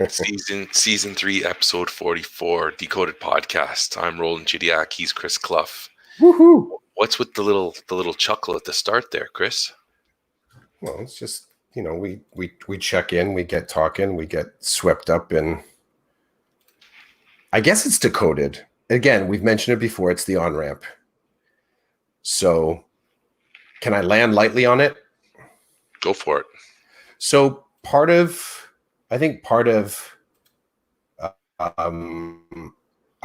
Season 3, episode 44, Decoded Podcast. I'm Roland Chidiak. He's Chris Clough. Woohoo! What's with the little chuckle at the start there, Chris? Well, it's just, we check in, we get talking, we get swept up in. I guess it's decoded. Again, we've mentioned it before. It's the on-ramp. So, can I land lightly on it? Go for it. So I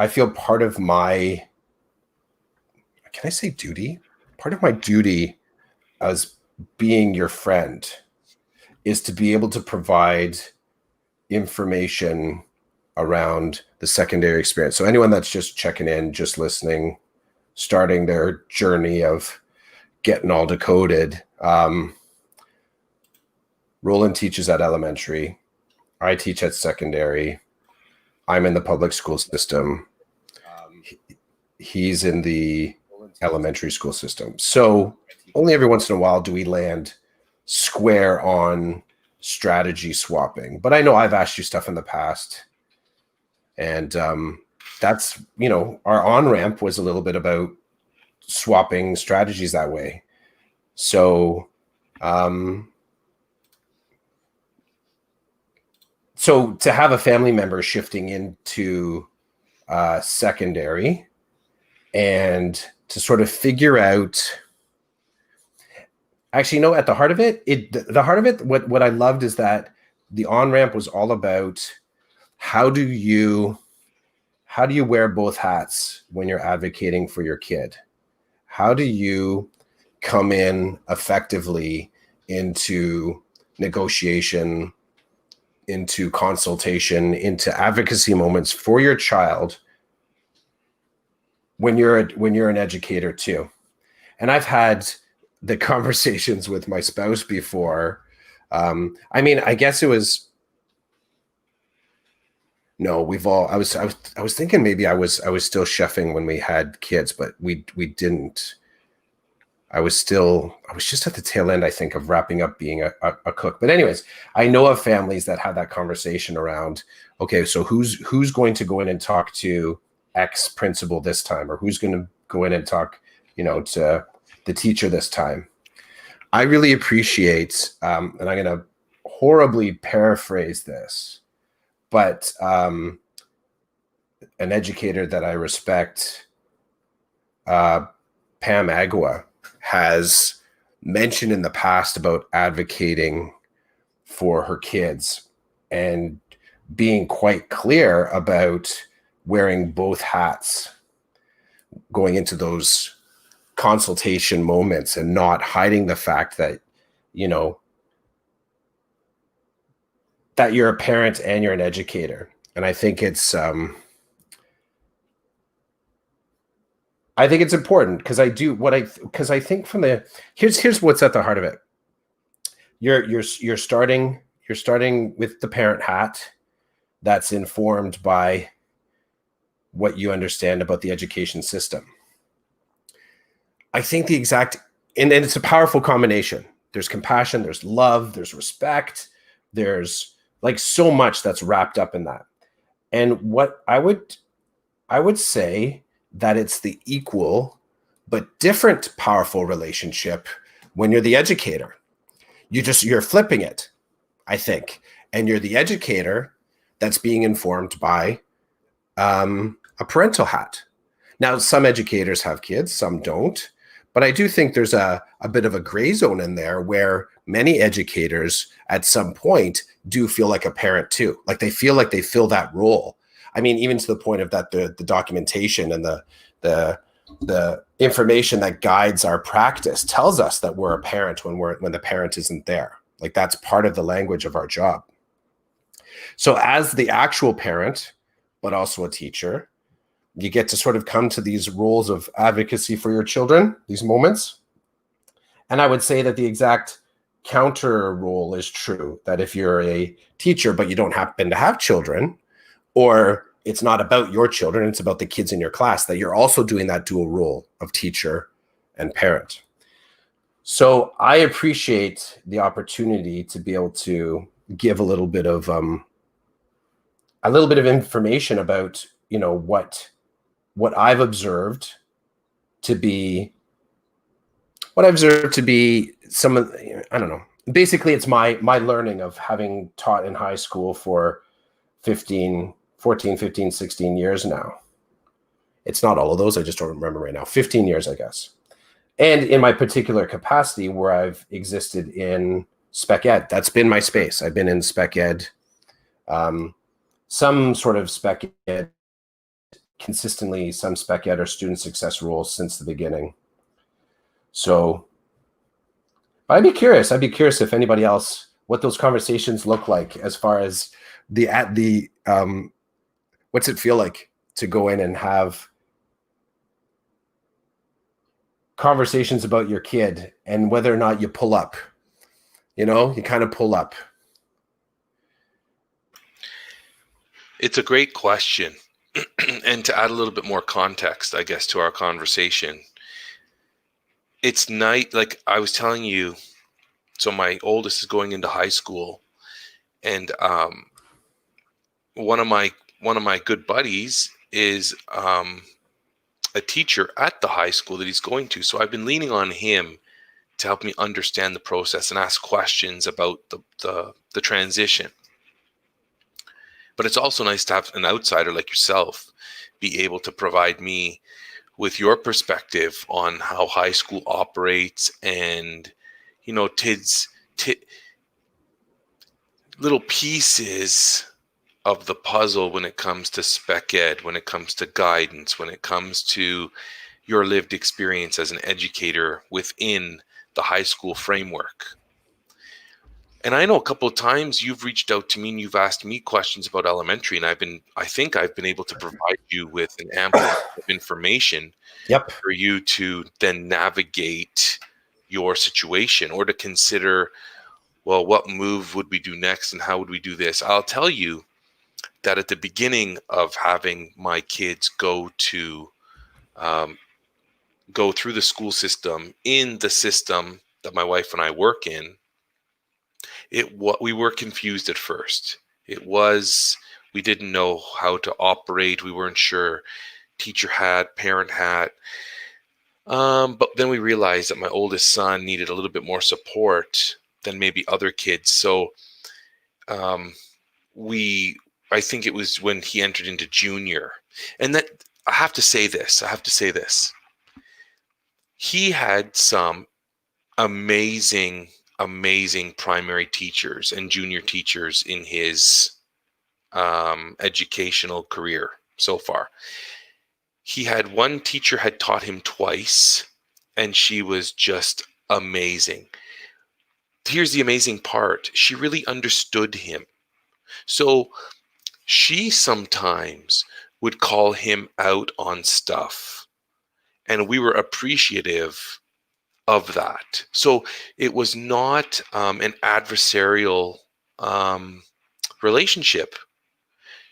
feel part of my, can I say duty? Part of my duty as being your friend is to be able to provide information around the secondary experience. So anyone that's just checking in, just listening, starting their journey of getting all decoded. Roland teaches at elementary. I teach at secondary. I'm in the public school system. He's in the elementary school system. So only every once in a while do we land square on strategy swapping. But I know I've asked you stuff in the past. And that's, our on-ramp was a little bit about swapping strategies that way. So, so to have a family member shifting into secondary and to sort of figure out, actually, at the heart of it, what I loved is that the on-ramp was all about how do you wear both hats when you're advocating for your kid? How do you come in effectively into negotiation, into consultation, into advocacy moments for your child when you're an educator too? And I've had the conversations with my spouse before. I guess it was, no, I was thinking maybe I was still chefing when we had kids, but we didn't. I was just at the tail end, I think, of wrapping up being a cook. But anyways, I know of families that have that conversation around, okay, so who's going to go in and talk to X principal this time, or who's going to go in and talk, to the teacher this time. I really appreciate, and I'm going to horribly paraphrase this, but an educator that I respect, Pam Agua, has mentioned in the past about advocating for her kids and being quite clear about wearing both hats going into those consultation moments and not hiding the fact that, that you're a parent and you're an educator. And I think it's important because I think here's what's at the heart of it. You're starting with the parent hat that's informed by what you understand about the education system. I think and it's a powerful combination. There's compassion, there's love, there's respect, there's like so much that's wrapped up in that. And what I would say that it's the equal but different powerful relationship when you're the educator. You're flipping it, I think. And you're the educator that's being informed by a parental hat. Now, some educators have kids, some don't. But I do think there's a bit of a gray zone in there where many educators at some point do feel like a parent too. Like they feel like they fill that role. I mean, even to the point of that the documentation and the information that guides our practice tells us that we're a parent when the parent isn't there. Like that's part of the language of our job. So as the actual parent, but also a teacher, you get to sort of come to these roles of advocacy for your children, these moments. And I would say that the exact counter role is true, that if you're a teacher, but you don't happen to have children, or it's not about your children, it's about the kids in your class, that you're also doing that dual role of teacher and parent. So I appreciate the opportunity to be able to give a little bit of a little bit of information about, what I've observed to be some of, I don't know. Basically, it's my learning of having taught in high school for 14, 15, 16 years now. It's not all of those. I just don't remember right now. 15 years, I guess. And in my particular capacity where I've existed in spec ed, that's been my space. I've been in spec ed, some sort of spec ed, consistently some spec ed or student success roles since the beginning. So I'd be curious if anybody else, what those conversations look like as far as what's it feel like to go in and have conversations about your kid and whether or not you pull up, you kind of pull up. It's a great question. And to add a little bit more context, I guess, to our conversation, it's night. Like I was telling you, so my oldest is going into high school, and one of my good buddies is a teacher at the high school that he's going to. So I've been leaning on him to help me understand the process and ask questions about the transition. But it's also nice to have an outsider like yourself be able to provide me with your perspective on how high school operates and, little pieces of the puzzle when it comes to spec ed, when it comes to guidance, when it comes to your lived experience as an educator within the high school framework. And I know a couple of times you've reached out to me and you've asked me questions about elementary, and I think I've been able to provide you with an ample amount of information for you to then navigate your situation or to consider, well, what move would we do next and how would we do this? I'll tell you that at the beginning of having my kids go through the school system in the system that my wife and I work in, we were confused at first. We didn't know how to operate. We weren't sure. Teacher hat, parent hat. But then we realized that my oldest son needed a little bit more support than maybe other kids. So I think it was when he entered into junior. And that I have to say this. He had some amazing primary teachers and junior teachers in his educational career so far. He had one teacher had taught him twice, and she was just amazing. Here's the amazing part. She really understood him. So she sometimes would call him out on stuff, and we were appreciative of that. So it was not an adversarial relationship.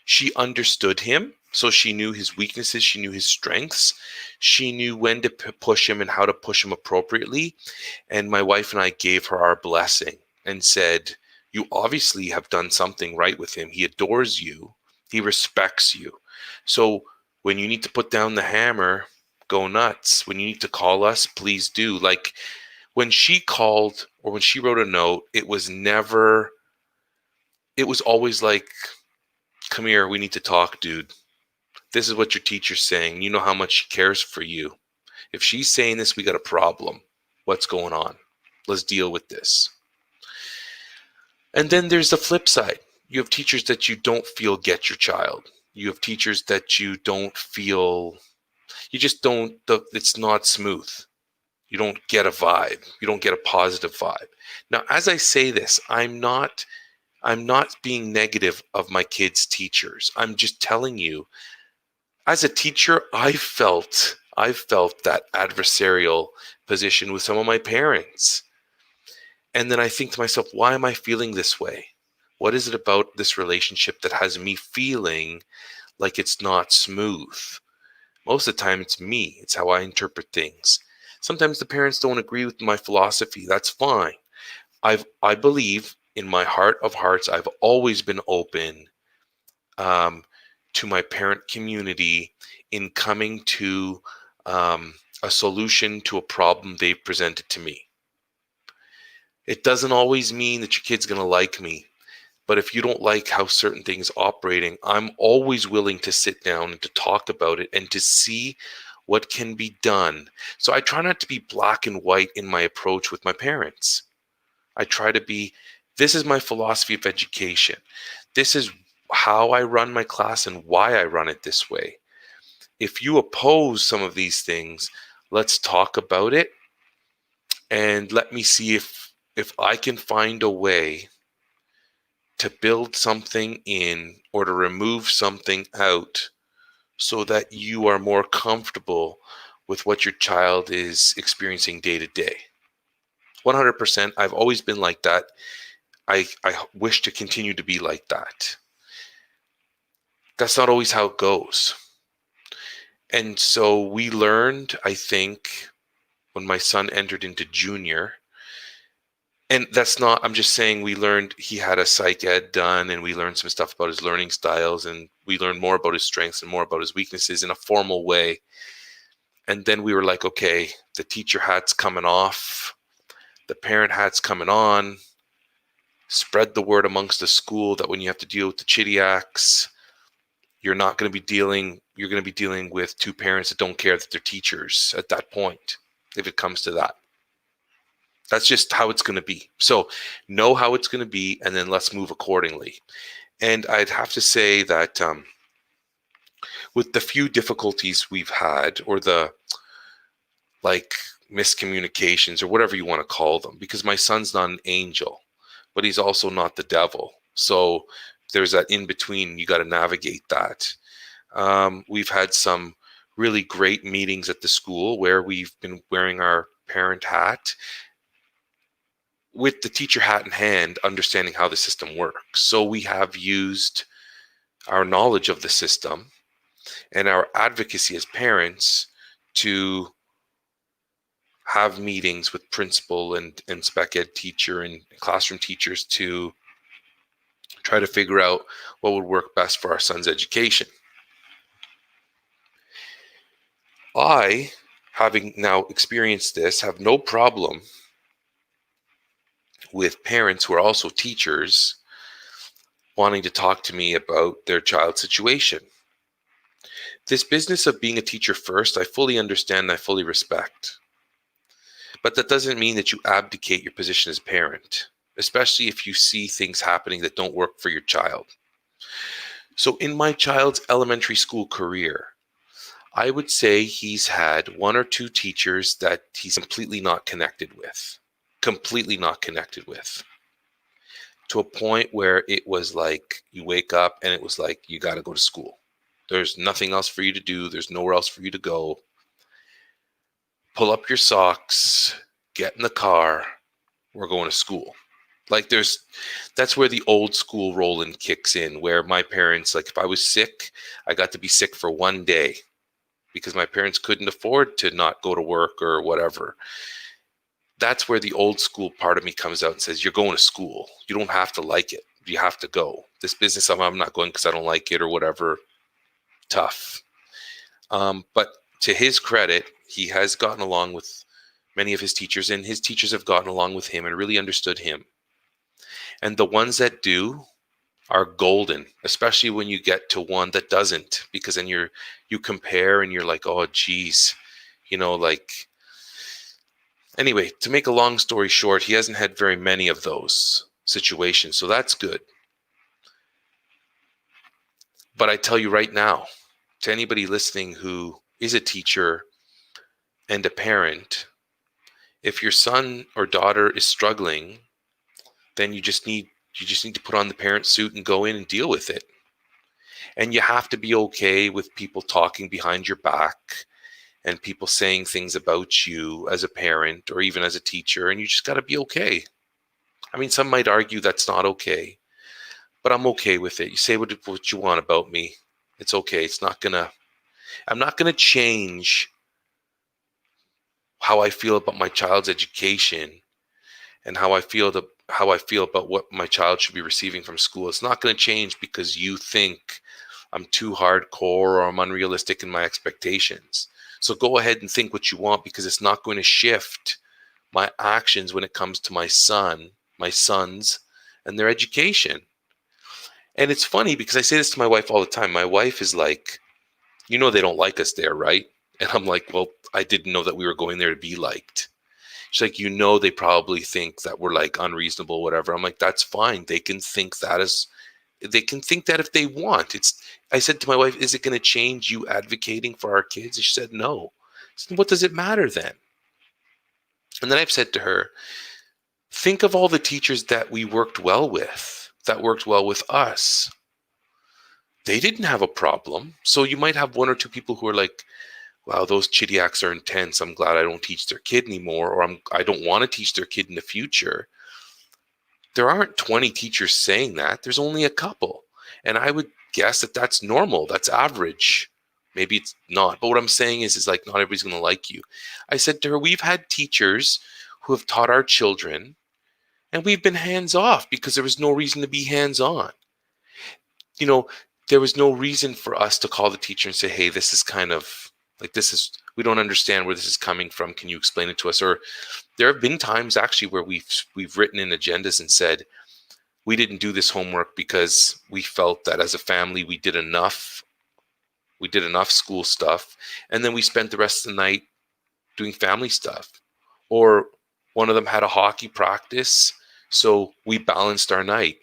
She understood him, so she knew his weaknesses, she knew his strengths, she knew when to push him and how to push him appropriately. And my wife and I gave her our blessing and said, you obviously have done something right with him. He adores you. He respects you. So when you need to put down the hammer, go nuts. When you need to call us, please do. Like when she called or when she wrote a note, it was always like, come here, we need to talk, dude. This is what your teacher's saying. You know how much she cares for you. If she's saying this, we got a problem. What's going on? Let's deal with this. And then there's the flip side. You have teachers that you don't feel get your child. You have teachers that you don't feel, it's not smooth. You don't get a vibe. You don't get a positive vibe. Now, as I say this, I'm not being negative of my kids' teachers. I'm just telling you, as a teacher, I felt that adversarial position with some of my parents. And then I think to myself, why am I feeling this way? What is it about this relationship that has me feeling like it's not smooth? Most of the time, it's me. It's how I interpret things. Sometimes the parents don't agree with my philosophy. That's fine. I believe in my heart of hearts, I've always been open to my parent community in coming to a solution to a problem they've presented to me. It doesn't always mean that your kid's going to like me, but if you don't like how certain things operating, I'm always willing to sit down and to talk about it and to see what can be done. So I try not to be black and white in my approach with my parents. I try to be, this is my philosophy of education. This is how I run my class and why I run it this way. If you oppose some of these things, let's talk about it and let me see if I can find a way to build something in or to remove something out so that you are more comfortable with what your child is experiencing day to day. 100%. I've always been like that. I wish to continue to be like that. That's not always how it goes. And so we learned, I think, when my son entered into junior, and that's not, I'm just saying we learned he had a psych ed done and we learned some stuff about his learning styles and we learned more about his strengths and more about his weaknesses in a formal way. And then we were like, okay, the teacher hat's coming off, the parent hat's coming on, spread the word amongst the school that when you have to deal with the chitty acts, you're going to be dealing with two parents that don't care that they're teachers at that point, if it comes to that. That's just how it's going to be. So know how it's going to be, and then let's move accordingly. And I'd have to say that with the few difficulties we've had, or the like miscommunications, or whatever you want to call them, because my son's not an angel, but he's also not the devil. So there's that in between. You got to navigate that. We've had some really great meetings at the school where we've been wearing our parent hat with the teacher hat in hand, understanding how the system works. So we have used our knowledge of the system and our advocacy as parents to have meetings with principal and spec ed teacher and classroom teachers to try to figure out what would work best for our son's education. I, having now experienced this, have no problem with parents who are also teachers wanting to talk to me about their child's situation. This business of being a teacher first, I fully understand and I fully respect. But that doesn't mean that you abdicate your position as parent, especially if you see things happening that don't work for your child. So in my child's elementary school career, I would say he's had one or two teachers that he's completely not connected with. To a point where it was like you wake up and it was like, you got to go to school. There's nothing else for you to do. There's nowhere else for you to go. Pull up your socks, get in the car. We're going to school. Like that's where the old school Roland kicks in, where my parents, like if I was sick, I got to be sick for one day because my parents couldn't afford to not go to work or whatever. That's where the old school part of me comes out and says, you're going to school. You don't have to like it. You have to go. This business, I'm not going because I don't like it or whatever. Tough. But to his credit, he has gotten along with many of his teachers, and his teachers have gotten along with him and really understood him. And the ones that do are golden, especially when you get to one that doesn't, because then you compare and you're like, oh, geez, anyway, to make a long story short, he hasn't had very many of those situations. So that's good. But I tell you right now, to anybody listening who is a teacher and a parent, if your son or daughter is struggling, then you just need to put on the parent suit and go in and deal with it. And you have to be okay with people talking behind your back and people saying things about you as a parent or even as a teacher, and you just got to be okay. I mean, some might argue that's not okay, but I'm okay with it. You say what you want about me. It's okay. I'm not gonna change how I feel about my child's education and how I feel about what my child should be receiving from school. It's not going to change because you think I'm too hardcore or I'm unrealistic in my expectations. So go ahead and think what you want, because it's not going to shift my actions when it comes to my sons, and their education. And it's funny because I say this to my wife all the time. My wife is like, they don't like us there, right? And I'm like, well, I didn't know that we were going there to be liked. She's like, they probably think that we're like unreasonable, whatever. I'm like, that's fine. They can think that if they want. I said to my wife, is it going to change you advocating for our kids? And she said, no. I said, what does it matter then? And then I've said to her, think of all the teachers that we worked well with, that worked well with us. They didn't have a problem. So you might have one or two people who are like, wow, those Chidiacs are intense. I'm glad I don't teach their kid anymore, or I don't want to teach their kid in the future. There aren't 20 teachers saying that. There's only a couple. And I would guess that that's normal. That's average. Maybe it's not. But what I'm saying is like, not everybody's going to like you. I said to her, we've had teachers who have taught our children, and we've been hands off because there was no reason to be hands on. There was no reason for us to call the teacher and say, hey, this is kind of like, we don't understand where this is coming from. Can you explain it to us? Or there have been times actually where we've written in agendas and said, we didn't do this homework because we felt that as a family we did enough school stuff, and then we spent the rest of the night doing family stuff. Or one of them had a hockey practice, so we balanced our night.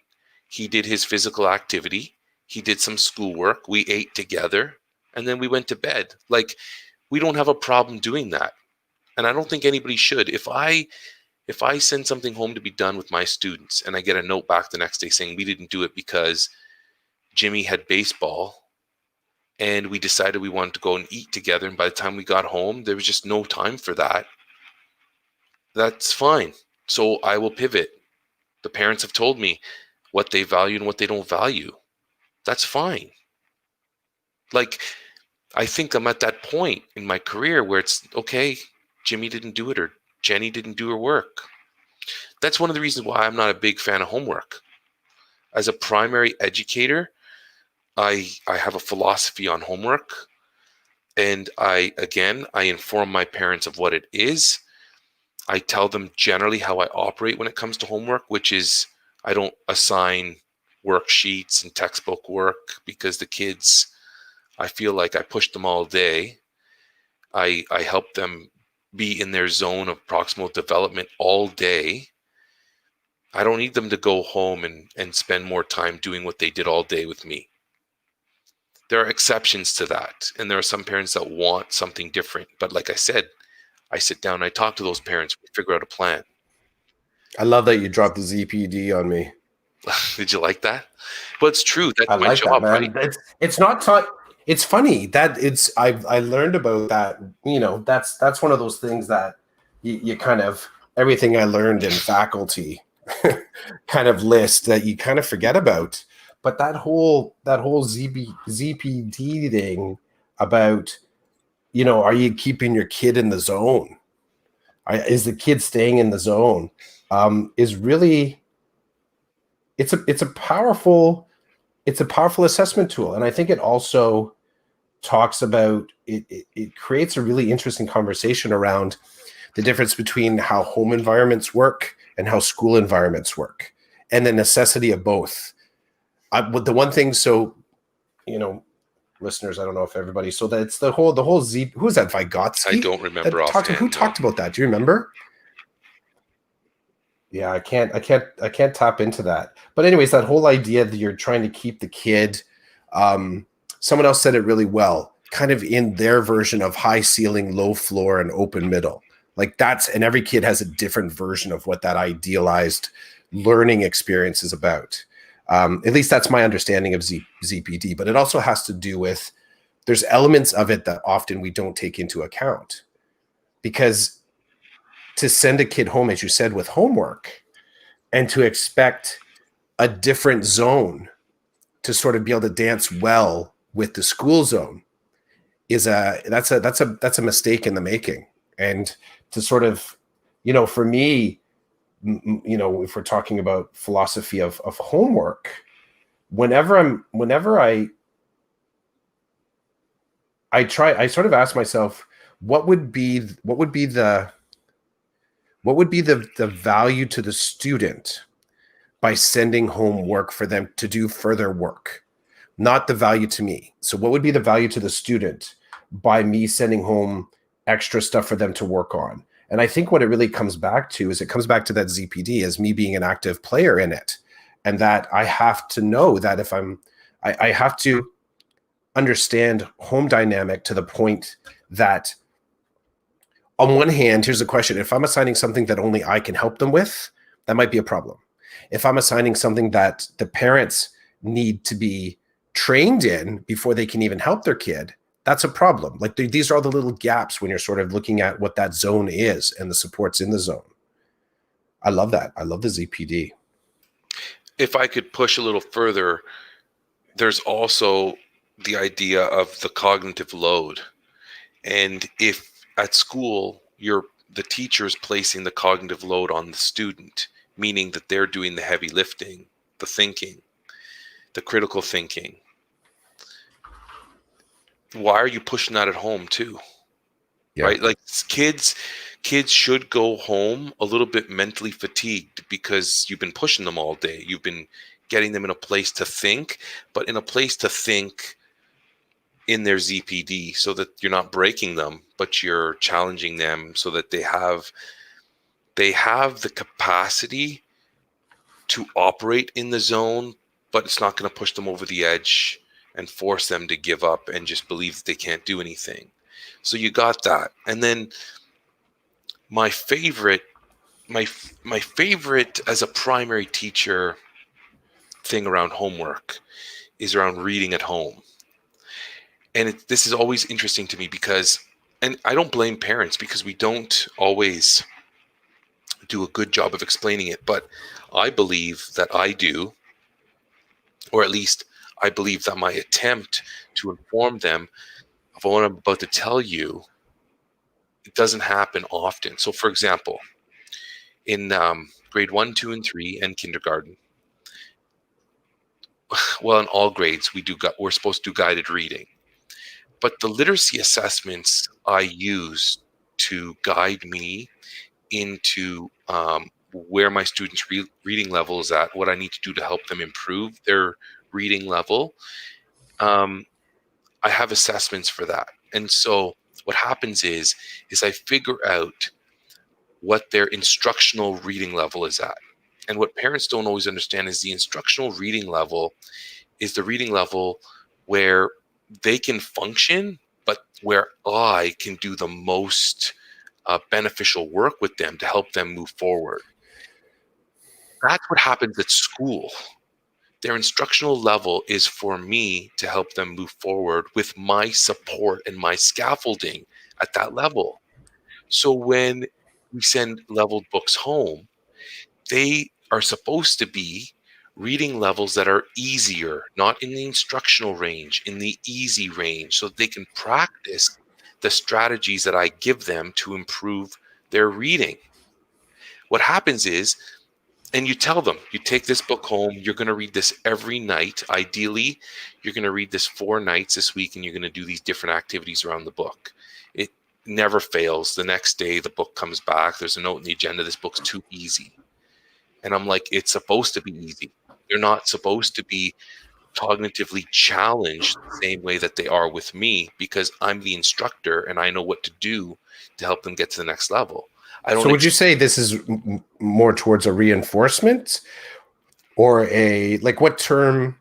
He did his physical activity, he did some schoolwork, we ate together, and then we went to bed. Like, we don't have a problem doing that. And I don't think anybody should. If I send something home to be done with my students and I get a note back the next day saying we didn't do it because Jimmy had baseball and we decided we wanted to go and eat together, and by the time we got home, there was just no time for that, that's fine. So I will pivot. The parents have told me what they value and what they don't value. That's fine. Like, I think I'm at that point in my career where it's okay, Jimmy didn't do it or Jenny didn't do her work. That's one of the reasons why I'm not a big fan of homework. As a primary educator, I have a philosophy on homework, and I inform my parents of what it is. I tell them generally how I operate when it comes to homework, which is I don't assign worksheets and textbook work because the kids, I feel like I push them all day. I help them be in their zone of proximal development all day. I don't need them to go home and spend more time doing what they did all day with me. There are exceptions to that. And there are some parents that want something different. But like I said, I sit down and I talk to those parents, we figure out a plan. I love that you dropped the ZPD on me. Did you like that? Well, it's true. That's I my like job, that, man. right? It's not taught. It's funny that I learned about that. That's one of those things that you kind of, everything I learned in faculty kind of list that you kind of forget about. But that whole ZPD thing about, are you keeping your kid in the zone? Is the kid staying in the zone? Is really, it's a powerful assessment tool, and I think it also talks about it creates a really interesting conversation around the difference between how home environments work and how school environments work, and the necessity of both. The one thing, so listeners, I don't know if everybody, so that's the whole Z. Who's that? Vygotsky? I don't remember offhand. Who talked about that? Do you remember? Yeah, I can't tap into that. But anyways, that whole idea that you're trying to keep the kid. Someone else said it really well, kind of in their version of high ceiling, low floor, and open middle. Like and every kid has a different version of what that idealized learning experience is about. At least that's my understanding of ZPD, but it also has to do with, there's elements of it that often we don't take into account, because to send a kid home, as you said, with homework, and to expect a different zone to sort of be able to dance well with the school zone that's a mistake in the making. And to sort of, for me, if we're talking about philosophy of homework, whenever I I sort of ask myself, what would be the value to the student by sending home work for them to do further work, not the value to me. So what would be the value to the student by me sending home extra stuff for them to work on? And I think what it really comes back to is, it comes back to that ZPD as me being an active player in it. And that I have to know that if I have to understand home dynamic to the point that, on one hand, here's the question: if I'm assigning something that only I can help them with, that might be a problem. If I'm assigning something that the parents need to be trained in before they can even help their kid, that's a problem. Like, these are all the little gaps when you're sort of looking at what that zone is and the supports in the zone. I love that. I love the ZPD. If I could push a little further, there's also the idea of the cognitive load. And if at school the teacher's placing the cognitive load on the student, meaning that they're doing the heavy lifting, the thinking, the critical thinking, why are you pushing that at home too? Yeah. Right? Like, kids should go home a little bit mentally fatigued because you've been pushing them all day. You've been getting them in a place to think, but in a place to think in their ZPD, so that you're not breaking them, but you're challenging them so that they have the capacity to operate in the zone, but it's not going to push them over the edge and force them to give up and just believe that they can't do anything. So you got that. And then my favorite as a primary teacher thing around homework is around reading at home. And this is always interesting to me because, and I don't blame parents because we don't always do a good job of explaining it, but I believe that I do, or at least I believe that my attempt to inform them of what I'm about to tell you, it doesn't happen often. So for example, in grade 1, 2, and 3 and kindergarten, well, in all grades, we're supposed to do guided reading. But the literacy assessments I use to guide me into where my students' reading level is at, what I need to do to help them improve their reading level, I have assessments for that. And so what happens is I figure out what their instructional reading level is at. And what parents don't always understand is the instructional reading level is the reading level where they can function, but where I can do the most beneficial work with them to help them move forward. That's what happens at school. Their instructional level is for me to help them move forward with my support and my scaffolding at that level. So when we send leveled books home, they are supposed to be reading levels that are easier, not in the instructional range, in the easy range, so they can practice the strategies that I give them to improve their reading. What happens is, and you tell them, you take this book home, you're going to read this every night. Ideally, you're going to read this 4 nights this week, and you're going to do these different activities around the book. It never fails. The next day, the book comes back. There's a note in the agenda, this book's too easy. And I'm like, it's supposed to be easy. They're not supposed to be cognitively challenged the same way that they are with me, because I'm the instructor and I know what to do to help them get to the next level. So would you say this is more towards a reinforcement or a, like, what term?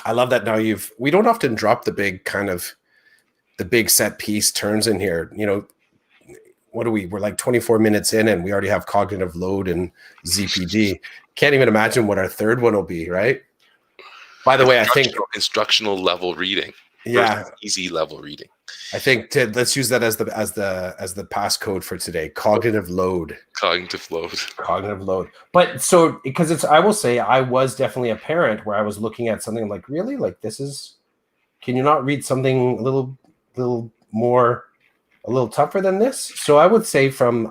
I love that now we don't often drop the big set piece turns in here. You know, what are we're like 24 minutes in and we already have cognitive load and ZPD. Can't even imagine what our third one will be, right? By the way, I think instructional level reading, yeah, easy level reading. I think let's use that as the passcode for today. Cognitive load. Cognitive load. But so, because I will say I was definitely a parent where I was looking at something like, really, like, this is, can you not read something a little more, a little tougher than this? So I would say from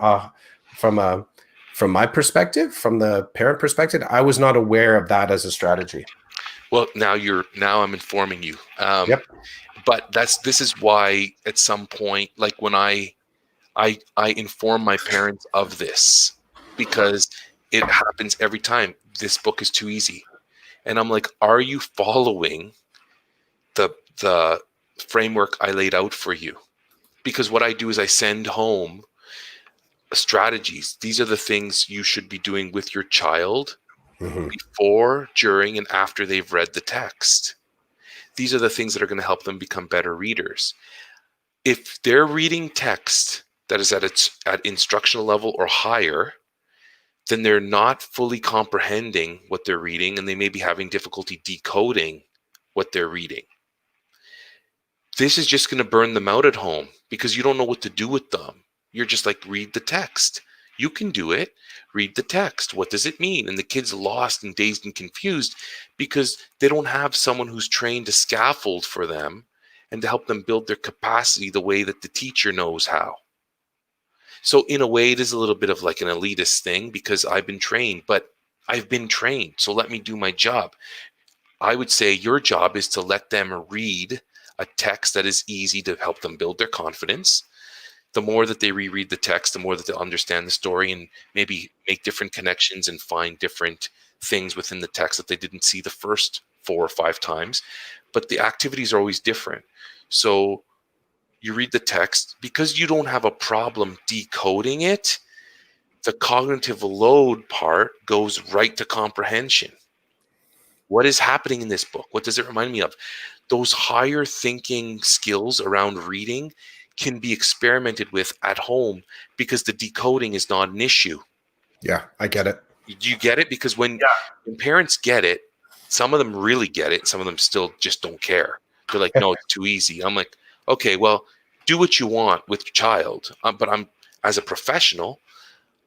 my perspective, from the parent perspective, I was not aware of that as a strategy. Well, now I'm informing you. Yep. But this is why at some point, like when I inform my parents of this, because it happens every time. This book is too easy. And I'm like, are you following the framework I laid out for you? Because what I do is I send home strategies. These are the things you should be doing with your child before, during, and after they've read the text. These are the things that are going to help them become better readers. If they're reading text that is at instructional level or higher, then they're not fully comprehending what they're reading, and they may be having difficulty decoding what they're reading. This is just going to burn them out at home because you don't know what to do with them. You're just like, read the text. You can do it. Read the text. What does it mean? And the kid's lost and dazed and confused because they don't have someone who's trained to scaffold for them and to help them build their capacity the way that the teacher knows how. So in a way, it is a little bit of like an elitist thing because I've been trained, but I've been trained. So let me do my job. I would say your job is to let them read a text that is easy to help them build their confidence. The more that they reread the text, the more that they'll understand the story and maybe make different connections and find different things within the text that they didn't see the first 4 or 5 times. But the activities are always different. So you read the text, because you don't have a problem decoding it, the cognitive load part goes right to comprehension. What is happening in this book? What does it remind me of? Those higher thinking skills around reading can be experimented with at home because the decoding is not an issue. Yeah, I get it. Do you get it? Because when parents get it, some of them really get it. Some of them still just don't care. They're like, no, it's too easy. I'm like, okay, well, do what you want with your child. But I'm, as a professional,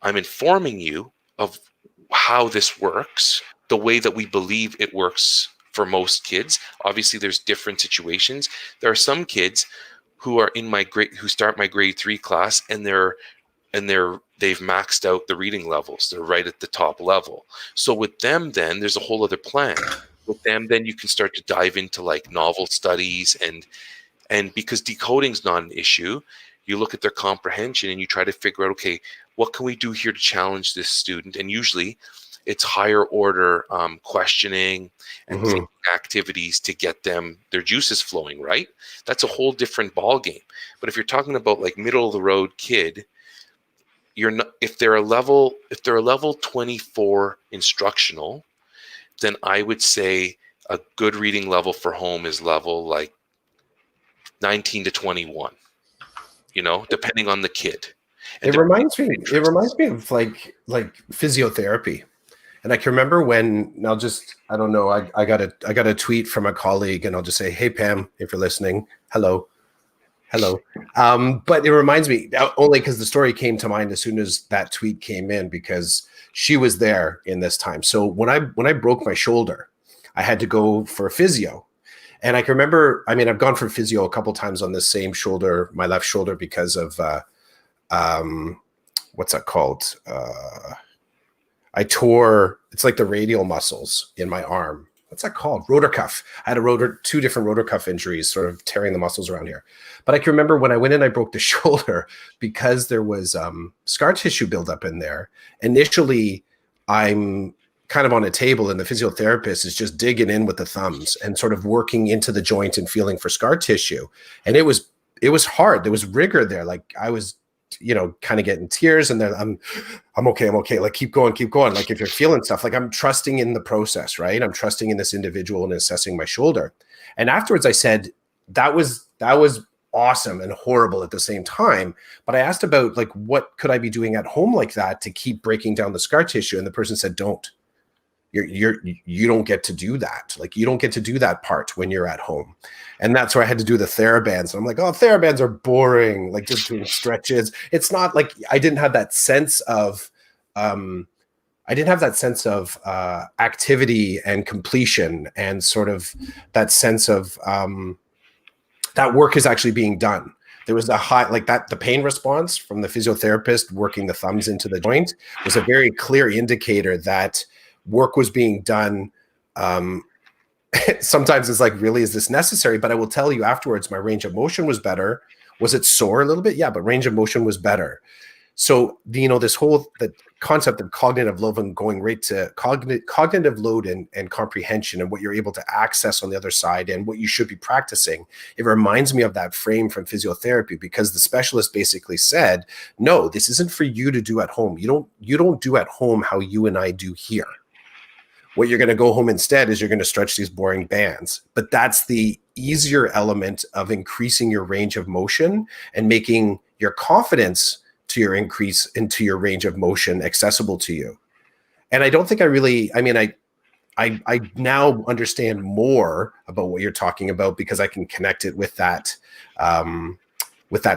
I'm informing you of how this works, the way that we believe it works for most kids. Obviously, there's different situations. There are some kids who are in my who start my grade 3 class and they've maxed out the reading levels. They're right at the top level. So with them, then there's a whole other plan. With them, then you can start to dive into like novel studies and because decoding is not an issue, you look at their comprehension and you try to figure out, okay, what can we do here to challenge this student? And usually it's higher order questioning and thinking activities to get their juices flowing, right? That's a whole different ball game. But if you're talking about like middle of the road kid, you're not, if they're a level 24 instructional, then I would say a good reading level for home is level like 19 to 21, depending on the kid. And it reminds me of like physiotherapy. And I can remember when, and I don't know, I got a tweet from a colleague, and I'll just say, hey, Pam, if you're listening, hello. But it reminds me, only because the story came to mind as soon as that tweet came in, because she was there in this time. So when I broke my shoulder, I had to go for a physio. And I can remember, I mean, I've gone for physio a couple times on this same shoulder, my left shoulder, because of, what's that called? I tore, it's like the radial muscles in my arm. What's that called? Rotor cuff. I had two different rotor cuff injuries, sort of tearing the muscles around here. But I can remember when I went in, I broke the shoulder because there was scar tissue buildup in there. Initially, I'm kind of on a table and the physiotherapist is just digging in with the thumbs and sort of working into the joint and feeling for scar tissue. And it was hard. There was rigor there. Like I was, kind of getting tears, and then I'm okay. Like, keep going. Like if you're feeling stuff, like I'm trusting in the process, right? I'm trusting in this individual and assessing my shoulder. And afterwards I said, that was awesome and horrible at the same time. But I asked about like, what could I be doing at home like that to keep breaking down the scar tissue? And the person said, don't. You don't get to do that. Like you don't get to do that part when you're at home. And that's where I had to do the TheraBands. And I'm like, oh, TheraBands are boring. Like just doing stretches. It's not like I didn't have that sense of activity and completion, and sort of that sense of that work is actually being done. There was a high, like that, the pain response from the physiotherapist working the thumbs into the joint was a very clear indicator that work was being done sometimes it's like, really, is this necessary? But I will tell you afterwards, my range of motion was better. Was it sore a little bit? Yeah, but range of motion was better. So, this whole the concept of cognitive load and going right to cognitive load and comprehension and what you're able to access on the other side and what you should be practicing, it reminds me of that frame from physiotherapy, because the specialist basically said, no, this isn't for you to do at home. You don't do at home how you and I do here. What you're going to go home instead is you're going to stretch these boring bands. But that's the easier element of increasing your range of motion and making your confidence to your increase into your range of motion accessible to you. And I don't think I now understand more about what you're talking about, because I can connect it with that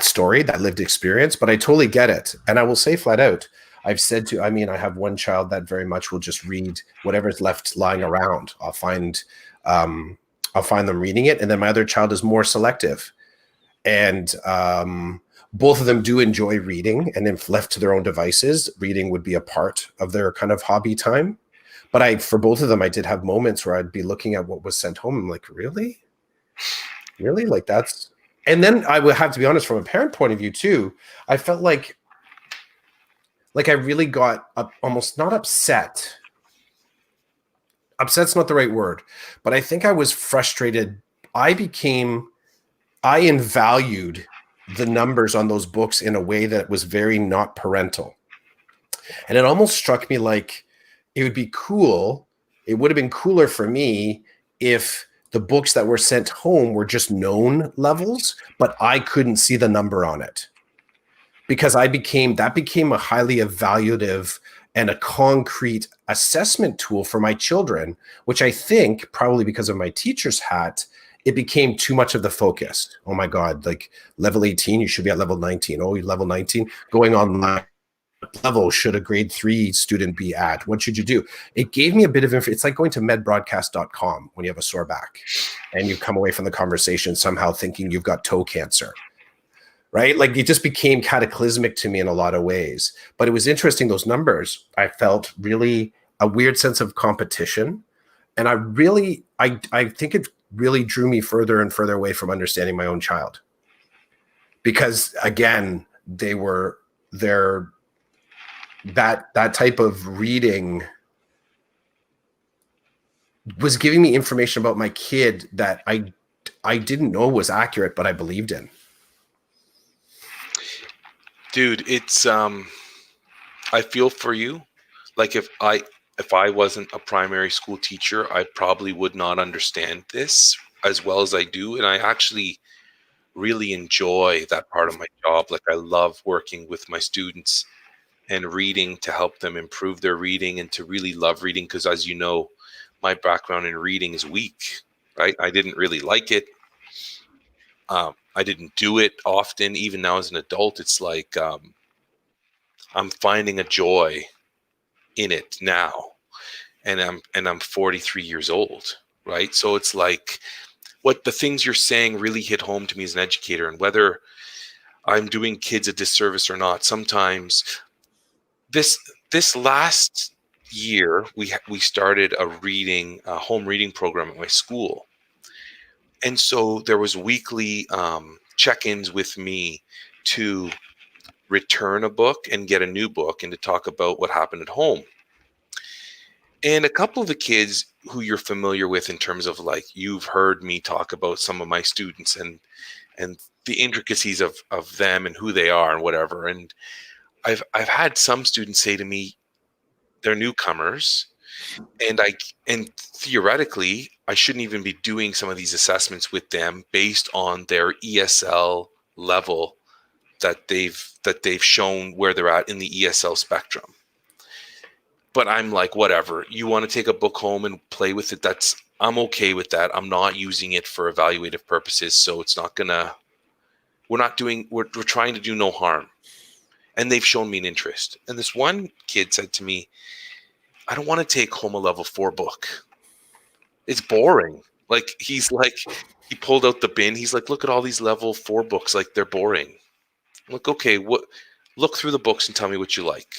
story, that lived experience. But I totally get it. And I will say flat out, I've said to, I have one child that very much will just read whatever's left lying around. I'll find them reading it. And then my other child is more selective. And both of them do enjoy reading, and if left to their own devices, reading would be a part of their kind of hobby time. But for both of them, I did have moments where I'd be looking at what was sent home. I'm like, really? Like that's, and then I would have to be honest, from a parent point of view too, I felt like I really got almost not upset. Upset's not the right word, but I think I was frustrated. I invalued the numbers on those books in a way that was very not parental. And it almost struck me like it would be cool. It would have been cooler for me if the books that were sent home were just known levels, but I couldn't see the number on it. Because that became a highly evaluative and a concrete assessment tool for my children, which I think probably because of my teacher's hat, it became too much of the focus. Oh my God, like level 18, you should be at level 19. Oh, you're level 19, going online. Level should a grade 3 student be at? What should you do? It gave me a bit of information. It's like going to medbroadcast.com when you have a sore back and you come away from the conversation somehow thinking you've got toe cancer, right? Like it just became cataclysmic to me in a lot of ways. But it was interesting, those numbers. I felt really a weird sense of competition. And I think it really drew me further and further away from understanding my own child. Because again, that type of reading was giving me information about my kid that I didn't know was accurate, but I believed in. Dude, it's I feel for you. Like if I wasn't a primary school teacher, I probably would not understand this as well as I do. And I actually really enjoy that part of my job. Like I love working with my students and reading to help them improve their reading and to really love reading. Because as you know, my background in reading is weak, right? I didn't really like it. I didn't do it often. Even now as an adult, it's like I'm finding a joy in it now. And I'm 43 years old, right? So it's like what the things you're saying really hit home to me as an educator. And whether I'm doing kids a disservice or not, sometimes this last year we started a home reading program at my school, and so there was weekly check-ins with me to return a book and get a new book and to talk about what happened at home. And a couple of the kids who you're familiar with in terms of like you've heard me talk about some of my students and the intricacies of them and who they are and whatever. And I've had some students say to me they're newcomers, and theoretically I shouldn't even be doing some of these assessments with them based on their ESL level that they've shown where they're at in the ESL spectrum. But I'm like, whatever. You want to take a book home and play with it? I'm okay with that. I'm not using it for evaluative purposes, so it's not gonna. We're trying to do no harm. And they've shown me an interest. And this one kid said to me, I don't want to take home a level 4 book. It's boring. Like, he pulled out the bin. He's like, look at all these level 4 books. Like, they're boring. I'm like, okay, look through the books and tell me what you like.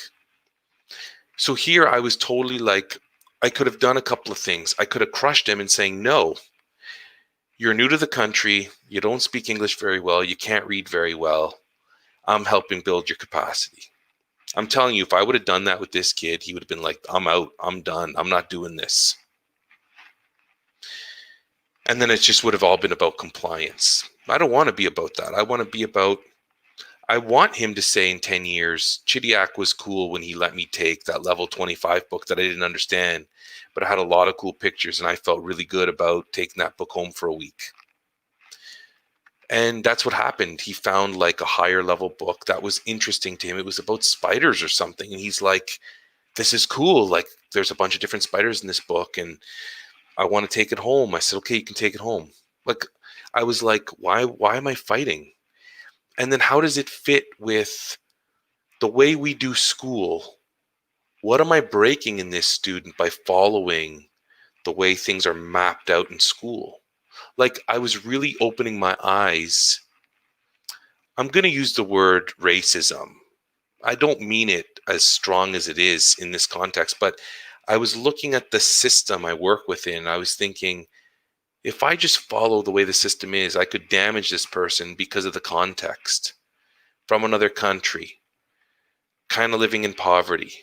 So here I was totally like, I could have done a couple of things. I could have crushed him and saying, no, you're new to the country. You don't speak English very well. You can't read very well. I'm helping build your capacity. I'm telling you, if I would have done that with this kid, he would have been like, I'm out. I'm done. I'm not doing this. And then it just would have all been about compliance. I don't want to be about that. I want him to say in 10 years, Chidiac was cool when he let me take that level 25 book that I didn't understand, but it had a lot of cool pictures and I felt really good about taking that book home for a week. And that's what happened. He found like a higher level book that was interesting to him. It was about spiders or something. And he's like, this is cool. Like there's a bunch of different spiders in this book and I want to take it home. I said, okay, you can take it home. Like I was like, why am I fighting? And then how does it fit with the way we do school? What am I breaking in this student by following the way things are mapped out in school? Like I was really opening my eyes. I'm going to use the word racism. I don't mean it as strong as it is in this context, but I was looking at the system I work within. I was thinking, if I just follow the way the system is, I could damage this person because of the context. From another country, kind of living in poverty,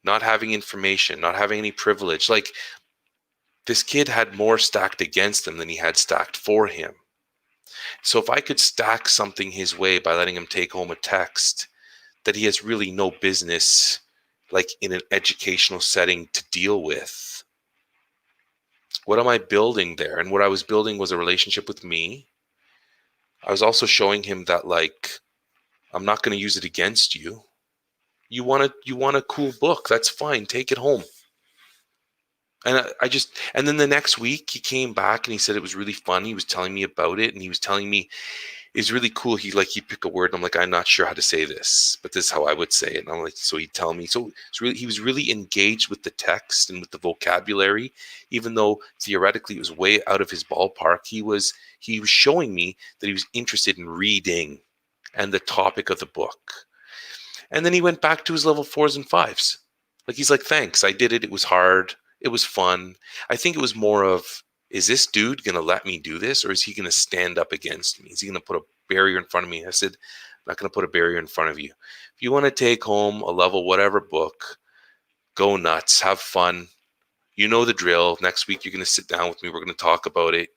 not having information, not having any privilege. Like this kid had more stacked against him than he had stacked for him. So if I could stack something his way by letting him take home a text that he has really no business, like in an educational setting, to deal with, what am I building there? And what I was building was a relationship with me. I was also showing him that, like, I'm not going to use it against you. You want a cool book, that's fine, take it home. And and then the next week he came back and he said it was really fun. He was telling me about it and he was telling me it's really cool. He pick a word and I'm like, I'm not sure how to say this, but this is how I would say it. And I'm like, so he'd tell me. So he was really engaged with the text and with the vocabulary, even though theoretically it was way out of his ballpark. He was showing me that he was interested in reading and the topic of the book. And then he went back to his level 4s and 5s. Like he's like, thanks, I did it. It was hard. It was fun. I think it was more of, is this dude going to let me do this? Or is he going to stand up against me? Is he going to put a barrier in front of me? I said, I'm not going to put a barrier in front of you. If you want to take home a level whatever book, go nuts, have fun. You know the drill. Next week, you're going to sit down with me. We're going to talk about it.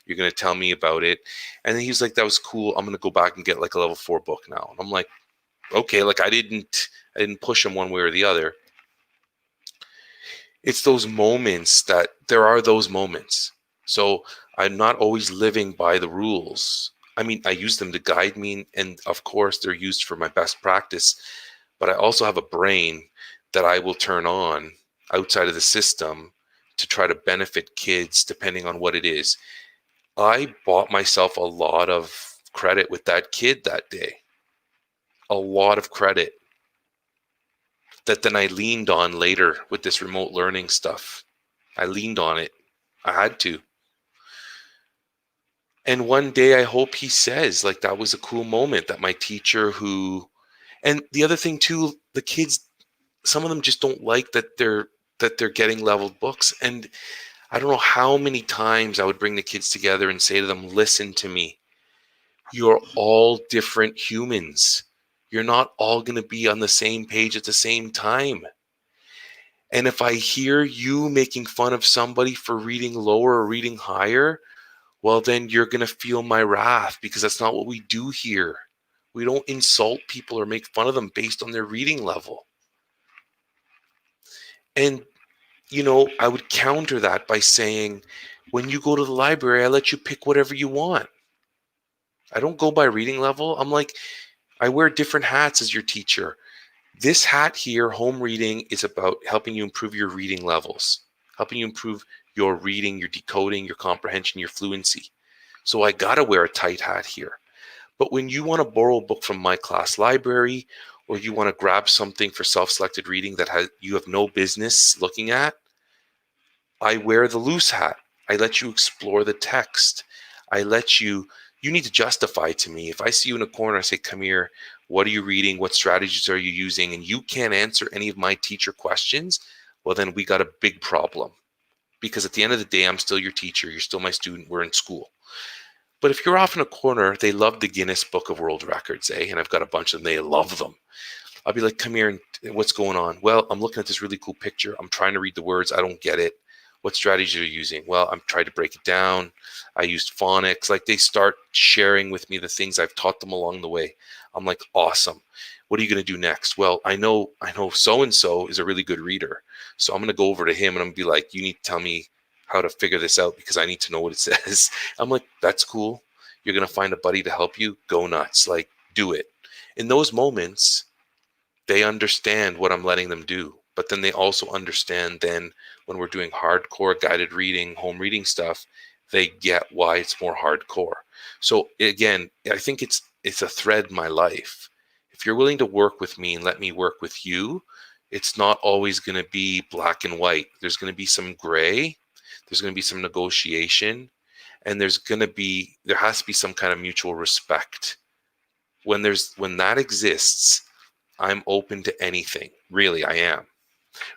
You're going to tell me about it. And then he's like, that was cool. I'm going to go back and get like a level 4 book now. And I'm like, okay, like I didn't push him one way or the other. It's those moments that there are those moments. So I'm not always living by the rules. I mean, I use them to guide me, and of course they're used for my best practice, but I also have a brain that I will turn on outside of the system to try to benefit kids depending on what it is. I bought myself a lot of credit with that kid that day. A lot of credit that then I leaned on later with this remote learning stuff. I leaned on it. I had to. And one day I hope he says, like, that was a cool moment that my teacher and the other thing too, the kids, some of them just don't like that they're getting leveled books. And I don't know how many times I would bring the kids together and say to them, listen to me. You're all different humans. You're not all going to be on the same page at the same time. And if I hear you making fun of somebody for reading lower or reading higher, well, then you're going to feel my wrath, because that's not what we do here. We don't insult people or make fun of them based on their reading level. And, I would counter that by saying, when you go to the library, I let you pick whatever you want. I don't go by reading level. I'm like, I wear different hats as your teacher. This hat here, home reading, is about helping you improve your reading levels, helping you improve your reading, your decoding, your comprehension, your fluency. So I got to wear a tight hat here. But when you want to borrow a book from my class library, or you want to grab something for self-selected reading that you have no business looking at, I wear the loose hat. I let you explore the text. You need to justify to me. If I see you in a corner, I say, come here, what are you reading? What strategies are you using? And you can't answer any of my teacher questions. well, then we got a big problem, because at the end of the day, I'm still your teacher. You're still my student. We're in school. But if you're off in a corner, they love the Guinness Book of World Records, eh? And I've got a bunch of them. They love them. I'll be like, come here, and what's going on? Well, I'm looking at this really cool picture. I'm trying to read the words. I don't get it. What strategy are you using? Well, I'm trying to break it down. I used phonics. Like, they start sharing with me the things I've taught them along the way. I'm like, awesome. What are you going to do next? Well, I know so-and-so is a really good reader. So I'm going to go over to him and I'm going to be like, you need to tell me how to figure this out because I need to know what it says. I'm like, that's cool. You're going to find a buddy to help you. Go nuts. Like, do it. In those moments, they understand what I'm letting them do. But then they also understand then when we're doing hardcore guided reading, home reading stuff, they get why it's more hardcore. So again, I think it's a thread in my life. If you're willing to work with me and let me work with you, it's not always going to be black and white. There's going to be some gray. There's going to be some negotiation. And there has to be some kind of mutual respect. When that exists, I'm open to anything. Really, I am.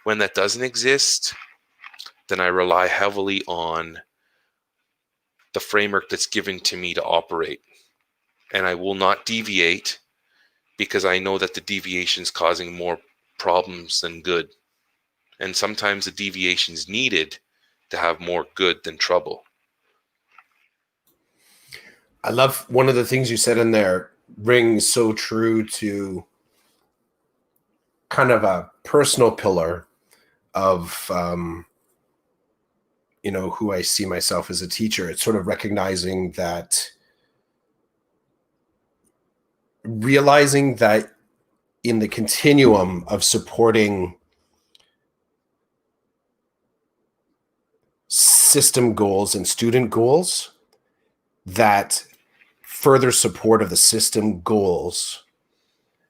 When that doesn't exist, then I rely heavily on the framework that's given to me to operate. And I will not deviate because I know that the deviation is causing more problems than good. And sometimes the deviation is needed to have more good than trouble. I love one of the things you said in there rings so true to kind of a personal pillar of, who I see myself as a teacher. It's sort of realizing that in the continuum of supporting system goals and student goals, that further support of the system goals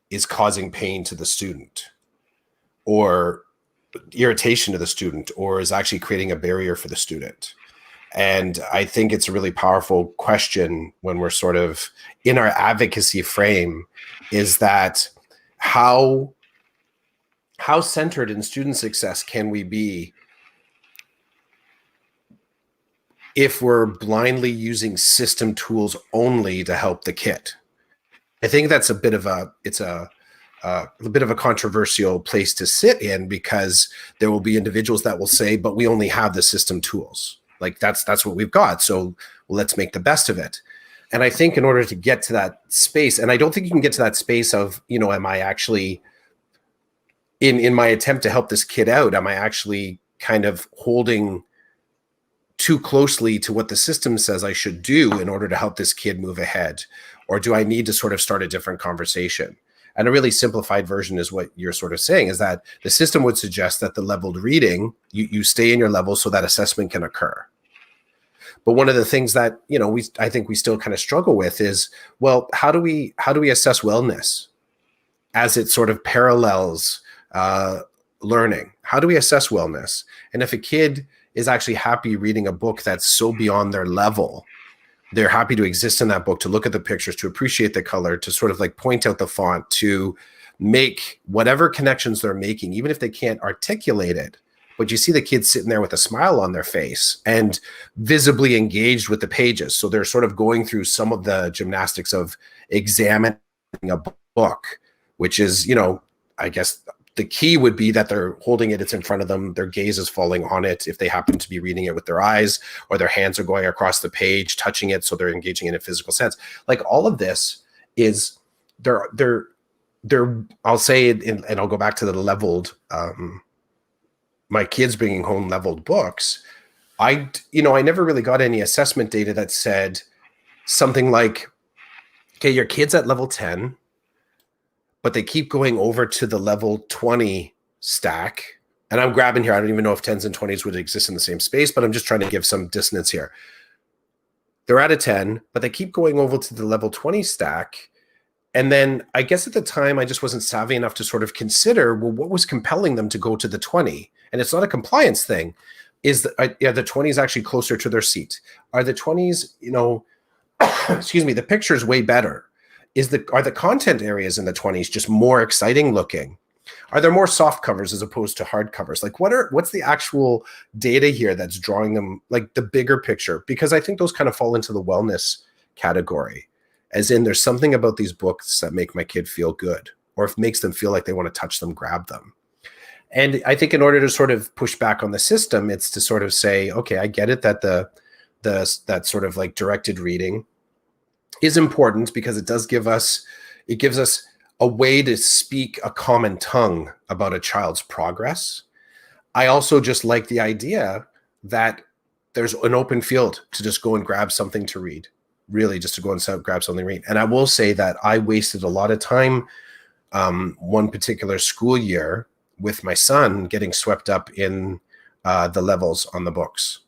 is causing pain to the student or irritation to the student, or is actually creating a barrier for the student. And I think it's a really powerful question when we're sort of in our advocacy frame, is that how centered in student success can we be if we're blindly using system tools only to help the kid? I think that's a bit of a controversial place to sit in, because there will be individuals that will say, but we only have the system tools. Like that's what we've got. So let's make the best of it. And I think in order to get to that space, and I don't think you can get to that space of, am I actually in my attempt to help this kid out, am I actually kind of holding too closely to what the system says I should do in order to help this kid move ahead? Or do I need to sort of start a different conversation? And a really simplified version is what you're sort of saying, is that the system would suggest that the leveled reading, you stay in your level so that assessment can occur. But one of the things that, I think we still kind of struggle with is, well, how do we assess wellness as it sort of parallels learning? How do we assess wellness? And if a kid is actually happy reading a book that's so beyond their level, they're happy to exist in that book, to look at the pictures, to appreciate the color, to sort of like point out the font, to make whatever connections they're making, even if they can't articulate it. But you see the kids sitting there with a smile on their face and visibly engaged with the pages. So they're sort of going through some of the gymnastics of examining a book, which is, I guess the key would be that they're holding it, it's in front of them, their gaze is falling on it if they happen to be reading it with their eyes, or their hands are going across the page, touching it, so they're engaging in a physical sense. Like all of this is, they're I'll say it, and I'll go back to the leveled, my kids bringing home leveled books. I never really got any assessment data that said something like, okay, your kid's at level 10, but they keep going over to the level 20 stack. And I'm grabbing here. I don't even know if 10s and 20s would exist in the same space, but I'm just trying to give some dissonance here. They're at a 10, but they keep going over to the level 20 stack. And then I guess at the time, I just wasn't savvy enough to sort of consider, well, what was compelling them to go to the 20? And it's not a compliance thing. Is the 20 is actually closer to their seat? Are the 20s, excuse me, the picture is way better? Are the content areas in the 20s just more exciting looking? Are there more soft covers as opposed to hard covers? Like what's the actual data here that's drawing them, like the bigger picture? Because I think those kind of fall into the wellness category, as in there's something about these books that make my kid feel good, or if makes them feel like they want to touch them, grab them. And I think in order to sort of push back on the system, it's to sort of say, okay, I get it that that sort of like directed reading is important because it gives us a way to speak a common tongue about a child's progress. I also just like the idea that there's an open field to just go and grab something to read, really just to go and grab something to read. And I will say that I wasted a lot of time one particular school year with my son getting swept up in the levels on the books.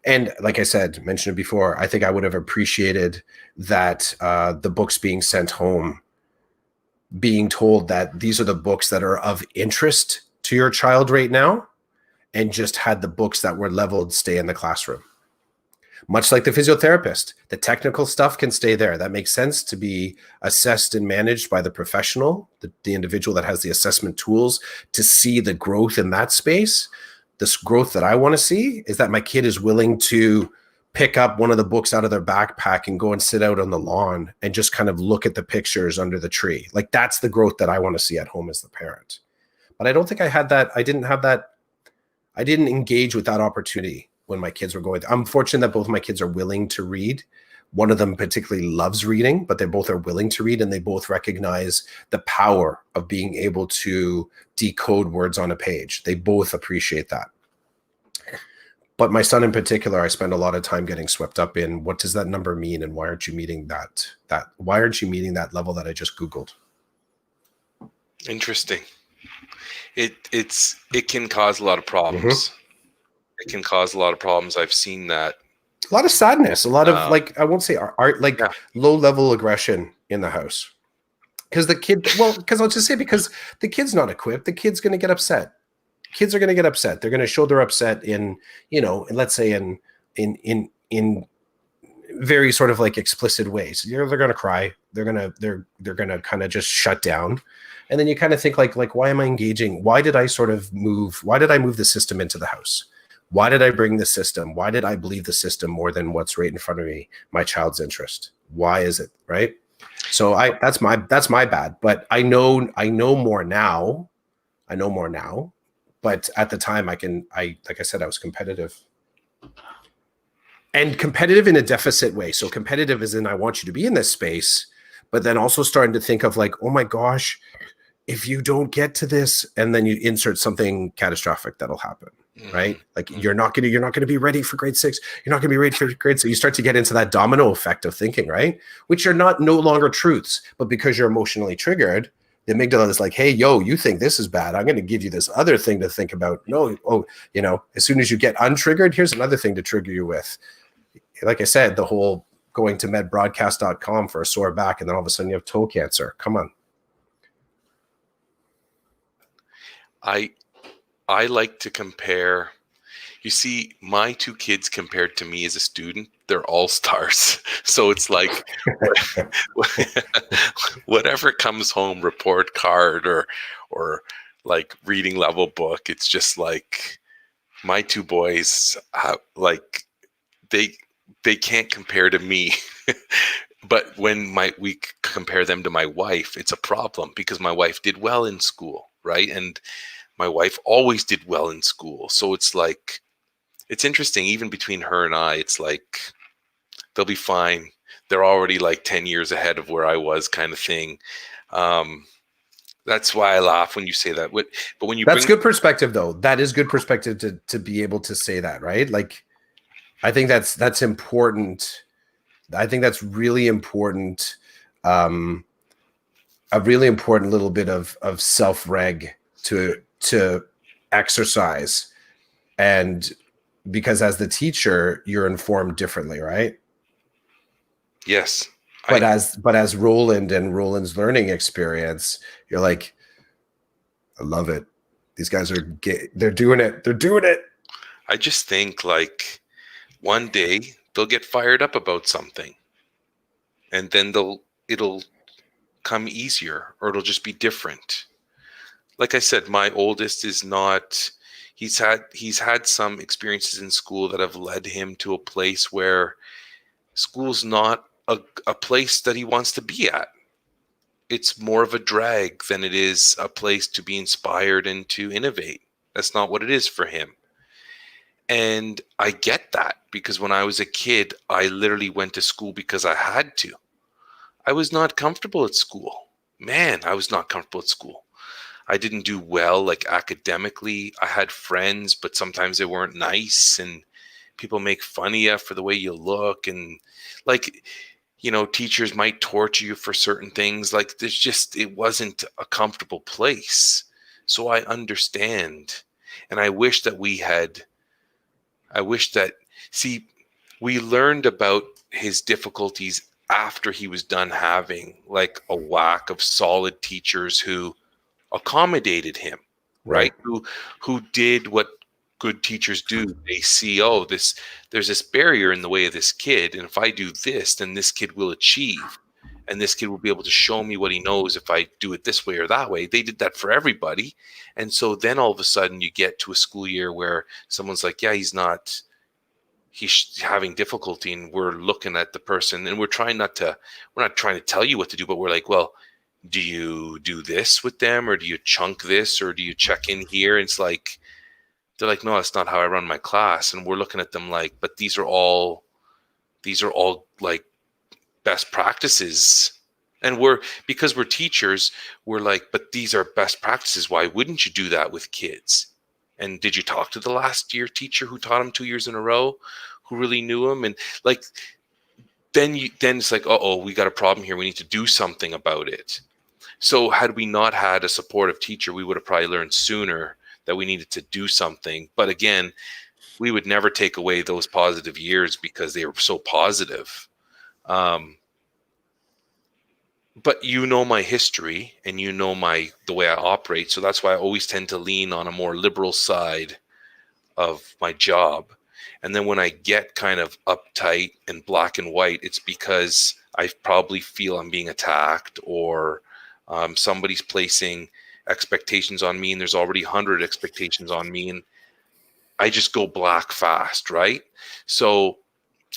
And like I said, mentioned it before, I think I would have appreciated that the books being sent home, being told that these are the books that are of interest to your child right now, and just had the books that were leveled stay in the classroom. Much like the physiotherapist, the technical stuff can stay there. That makes sense to be assessed and managed by the professional, the individual that has the assessment tools to see the growth in that space. This growth that I want to see is that my kid is willing to pick up one of the books out of their backpack and go and sit out on the lawn and just kind of look at the pictures under the tree. Like that's the growth that I want to see at home as the parent. But I don't think I had that. I didn't have that. I didn't engage with that opportunity when my kids were going. I'm fortunate that both my kids are willing to read. One of them particularly loves reading, but they both are willing to read, and they both recognize the power of being able to decode words on a page. They both appreciate that. But my son in particular, I spend a lot of time getting swept up in what does that number mean, and why aren't you meeting that why aren't you meeting that level that I just Googled? Interesting. It can cause a lot of problems. Mm-hmm. It can cause a lot of problems. I've seen that. A lot of sadness, a lot of like, I won't say art, like low level aggression in the house. Because the kid, because I'll just say, because the kid's not equipped, the kid's going to get upset. Kids are going to get upset. They're going to show their upset in, let's say in very sort of like explicit ways. They're going to cry. They're going to kind of just shut down. And then you kind of think like, why am I engaging? Why did I move the system into the house? Why did I bring the system? Why did I believe the system more than what's right in front of me, my child's interest? Why is it, right? So that's my bad. But I know more now. But at the time like I said, I was competitive. And competitive in a deficit way. So competitive as in I want you to be in this space, but then also starting to think of like, oh my gosh, if you don't get to this, and then you insert something catastrophic that'll happen. Right? Like you're not going to be ready for grade 6. You're not going to be ready for grade 6. You start to get into that domino effect of thinking, right? Which are no longer truths, but because you're emotionally triggered, the amygdala is like, hey, yo, you think this is bad. I'm going to give you this other thing to think about. No, as soon as you get untriggered, here's another thing to trigger you with. Like I said, the whole going to medbroadcast.com for a sore back, and then all of a sudden you have toe cancer. Come on. I like to compare, you see, my two kids compared to me as a student, they're all stars. So it's like, whatever comes home, report card or like reading level book, it's just like my two boys, like they can't compare to me. But when we compare them to my wife, it's a problem because my wife did well in school, right? And my wife always did well in school. So it's like, it's interesting, even between her and I, it's like, they'll be fine. They're already like 10 years ahead of where I was, kind of thing. That's why I laugh when you say that. But when you That's good perspective, though. That is good perspective to be able to say that, right? Like, I think that's important. I think that's really important. A really important little bit of self-reg to exercise, and because as the teacher you're informed differently, right? Yes. But as Roland and Roland's learning experience, you're like, I love it. These guys they're doing it. I just think like one day they'll get fired up about something, and then it'll come easier, or it'll just be different. like I said, my oldest is not. He's had some experiences in school that have led him to a place where school's not a place that he wants to be at. It's more of a drag than it is a place to be inspired and to innovate. That's not what it is for him. And I get that because when I was a kid, I literally went to school because I had to. I was not comfortable at school. Man, I was not comfortable at school. I didn't do well, like academically. I had friends, but sometimes they weren't nice, and people make fun of you for the way you look. And like, teachers might torture you for certain things. Like, it wasn't a comfortable place. So I understand. And I wish that, see, we learned about his difficulties after he was done having like a whack of solid teachers who accommodated him, right? Right. Who did what good teachers do. They see, oh, there's this barrier in the way of this kid, and if I do this, then this kid will achieve, and this kid will be able to show me what he knows if I do it this way or that way. They did that for everybody. And so then all of a sudden you get to a school year where someone's like, yeah, he's having difficulty, and we're looking at the person and we're not trying to tell you what to do, but we're like, well, do you do this with them, or do you chunk this, or do you check in here? And it's like, they're like, no, that's not how I run my class. And we're looking at them like, but these are all like best practices. And because we're teachers, we're like, but these are best practices. Why wouldn't you do that with kids? And did you talk to the last year teacher who taught him 2 years in a row, who really knew him? And like, then it's like, oh, we got a problem here. We need to do something about it. So had we not had a supportive teacher, we would have probably learned sooner that we needed to do something. But again, we would never take away those positive years because they were so positive. But my history, and the way I operate. So that's why I always tend to lean on a more liberal side of my job. And then when I get kind of uptight and black and white, it's because I probably feel I'm being attacked, or somebody's placing expectations on me, and there's already 100 expectations on me, and I just go black fast, right? So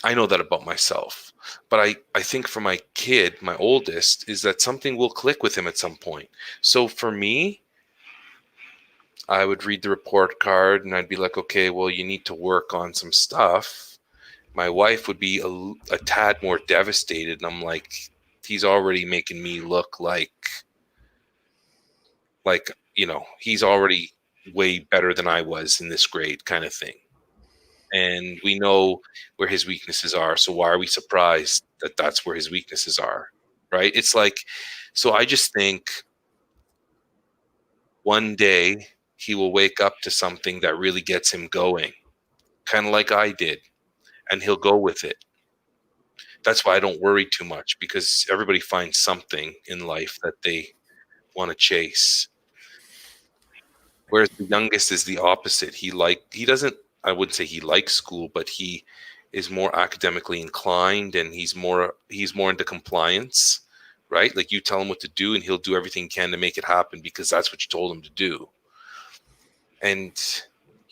I know that about myself. But I think for my kid, my oldest, is that something will click with him at some point. So for me, I would read the report card and I'd be like, okay, well, you need to work on some stuff. My wife would be a tad more devastated. And I'm like, he's already making me look like, he's already way better than I was in this grade, kind of thing. And we know where his weaknesses are. So why are we surprised that that's where his weaknesses are? Right. It's like, so I just think one day he will wake up to something that really gets him going, kind of like I did, and he'll go with it. That's why I don't worry too much, because everybody finds something in life that they want to chase. Whereas the youngest is the opposite. He doesn't, I wouldn't say he likes school, but he is more academically inclined, and he's more into compliance, right? Like, you tell him what to do and he'll do everything he can to make it happen because that's what you told him to do. And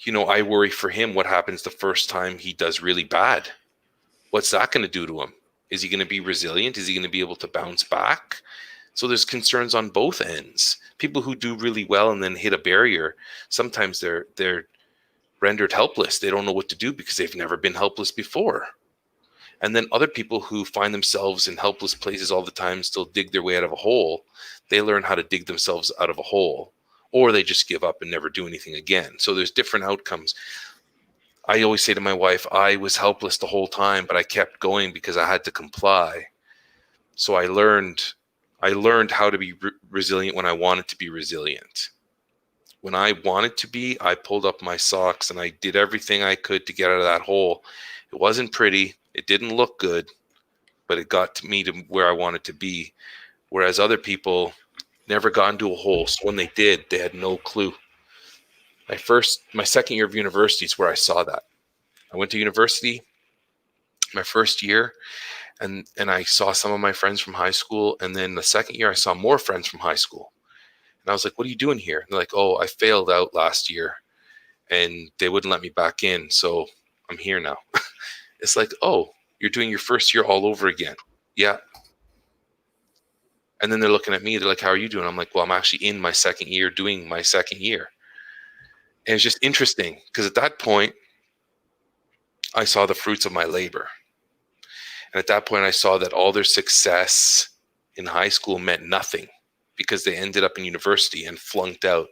I worry for him, what happens the first time he does really bad? What's that going to do to him? Is he going to be resilient? Is he going to be able to bounce back? So there's concerns on both ends. People who do really well and then hit a barrier, sometimes they're rendered helpless. They don't know what to do because they've never been helpless before. And then other people who find themselves in helpless places all the time still dig their way out of a hole. They learn how to dig themselves out of a hole, or they just give up and never do anything again. So there's different outcomes. I always say to my wife, I was helpless the whole time, but I kept going because I had to comply. So I learned how to be resilient when I wanted to be resilient. When I wanted to be, I pulled up my socks and I did everything I could to get out of that hole. It wasn't pretty. It didn't look good, but it got me to where I wanted to be. Whereas other people never got into a hole. So when they did, they had no clue. My second year of university is where I saw that. I went to university my first year, and I saw some of my friends from high school. And then the second year, I saw more friends from high school. And I was like, what are you doing here? And they're like, oh, I failed out last year and they wouldn't let me back in. So I'm here now. It's like, oh, you're doing your first year all over again. Yeah. And then they're looking at me. They're like, how are you doing? I'm like, well, I'm actually in my second year doing my second year. And it's just interesting because at that point, I saw the fruits of my labor. And at that point, I saw that all their success in high school meant nothing because they ended up in university and flunked out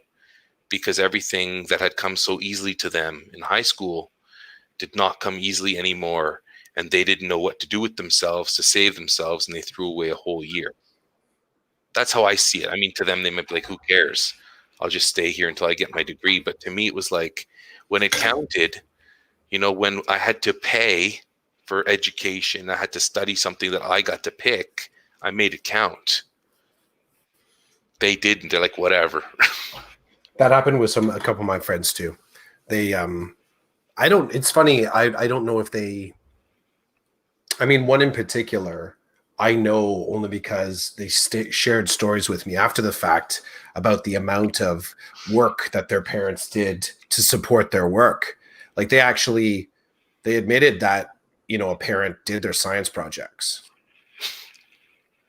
because everything that had come so easily to them in high school did not come easily anymore. And they didn't know what to do with themselves to save themselves. And they threw away a whole year. That's how I see it. I mean, to them, they might be like, who cares? I'll just stay here until I get my degree. But to me, it was like when it counted, when I had to pay for education, I had to study something that I got to pick, I made it count. They didn't. They're like, whatever. That happened with a couple of my friends too. They, it's funny. I don't know if they, I mean, one in particular, I know only because they shared stories with me after the fact about the amount of work that their parents did to support their work. Like they admitted that, a parent did their science projects.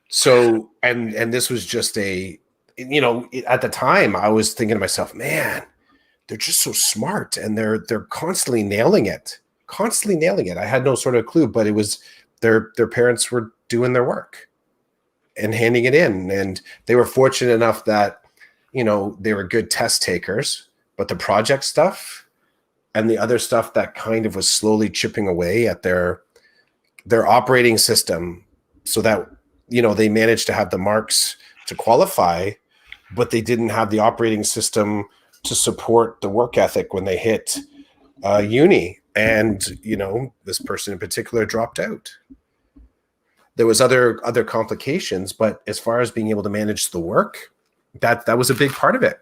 So, and this was just at the time I was thinking to myself, man, they're just so smart and they're constantly nailing it. I had no sort of clue, but it was their parents were doing their work and handing it in. And they were fortunate enough that, they were good test takers, but the project stuff and the other stuff that kind of was slowly chipping away at their operating system so that, they managed to have the marks to qualify, but they didn't have the operating system to support the work ethic when they hit uni. And, this person in particular dropped out. There was other complications, but as far as being able to manage the work, that was a big part of it.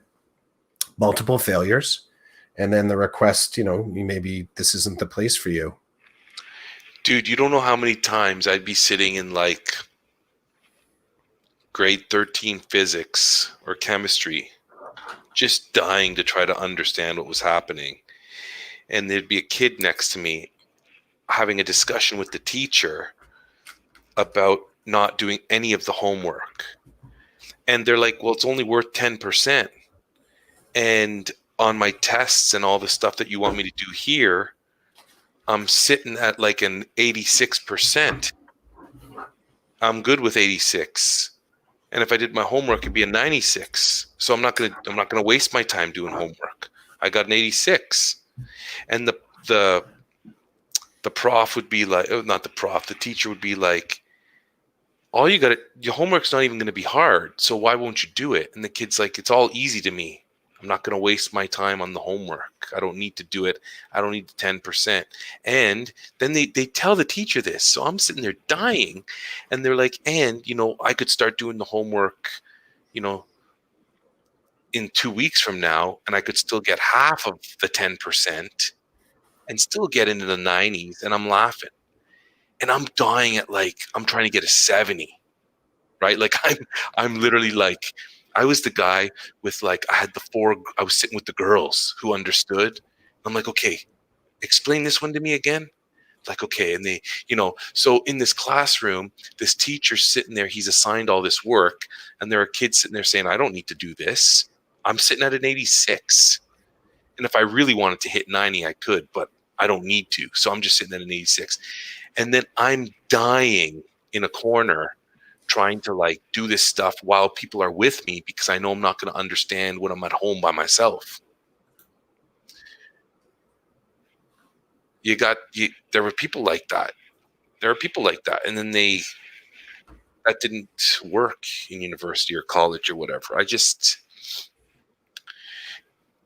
Multiple failures. And then the request, maybe this isn't the place for you. Dude, you don't know how many times I'd be sitting in like grade 13 physics or chemistry, just dying to try to understand what was happening. And there'd be a kid next to me having a discussion with the teacher about not doing any of the homework. And they're like, well, it's only worth 10%. And on my tests and all the stuff that you want me to do here, I'm sitting at like an 86%. I'm good with 86. And if I did my homework, it'd be a 96. So I'm not gonna waste my time doing homework. I got an 86. And the prof would be like, not the prof, the teacher would be like, your homework's not even gonna be hard, so why won't you do it? And the kid's like, it's all easy to me. I'm not going to waste my time on the homework. I don't need to do it. I don't need the 10%. And then they tell the teacher this. So I'm sitting there dying. And they're like, and, I could start doing the homework, in 2 weeks from now, and I could still get half of the 10% and still get into the 90s. And I'm laughing. And I'm dying at I'm trying to get a 70, right? Like I'm literally like, I was the guy with I was sitting with the girls who understood. I'm like, okay, explain this one to me again. Like, okay. And they, so in this classroom, this teacher's sitting there, he's assigned all this work. And there are kids sitting there saying, I don't need to do this. I'm sitting at an 86. And if I really wanted to hit 90, I could, but I don't need to. So I'm just sitting at an 86. And then I'm dying in a corner trying to do this stuff while people are with me because I know I'm not going to understand when I'm at home by myself. There were people like that. And then that didn't work in university or college or whatever.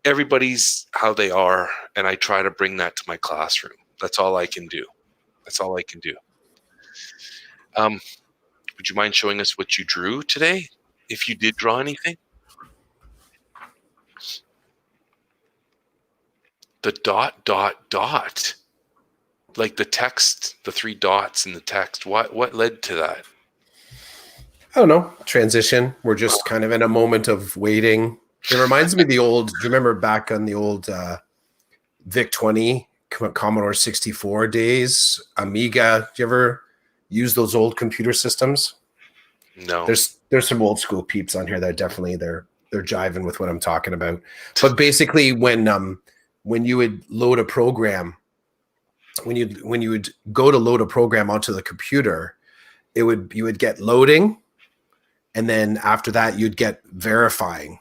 Everybody's how they are. And I try to bring that to my classroom. That's all I can do. Would you mind showing us what you drew today? If you did draw anything? The ... Like the text, the 3 dots in the text. What led to that? I don't know, transition. We're just kind of in a moment of waiting. It reminds me of the old, do you remember back on the old VIC 20, Commodore 64 days, Amiga? Do you ever use those old computer systems? No. There's some old school peeps on here that definitely they're jiving with what I'm talking about. But basically when you would load a program, when you would go to load a program onto the computer, you would get loading, and then after that you'd get verifying.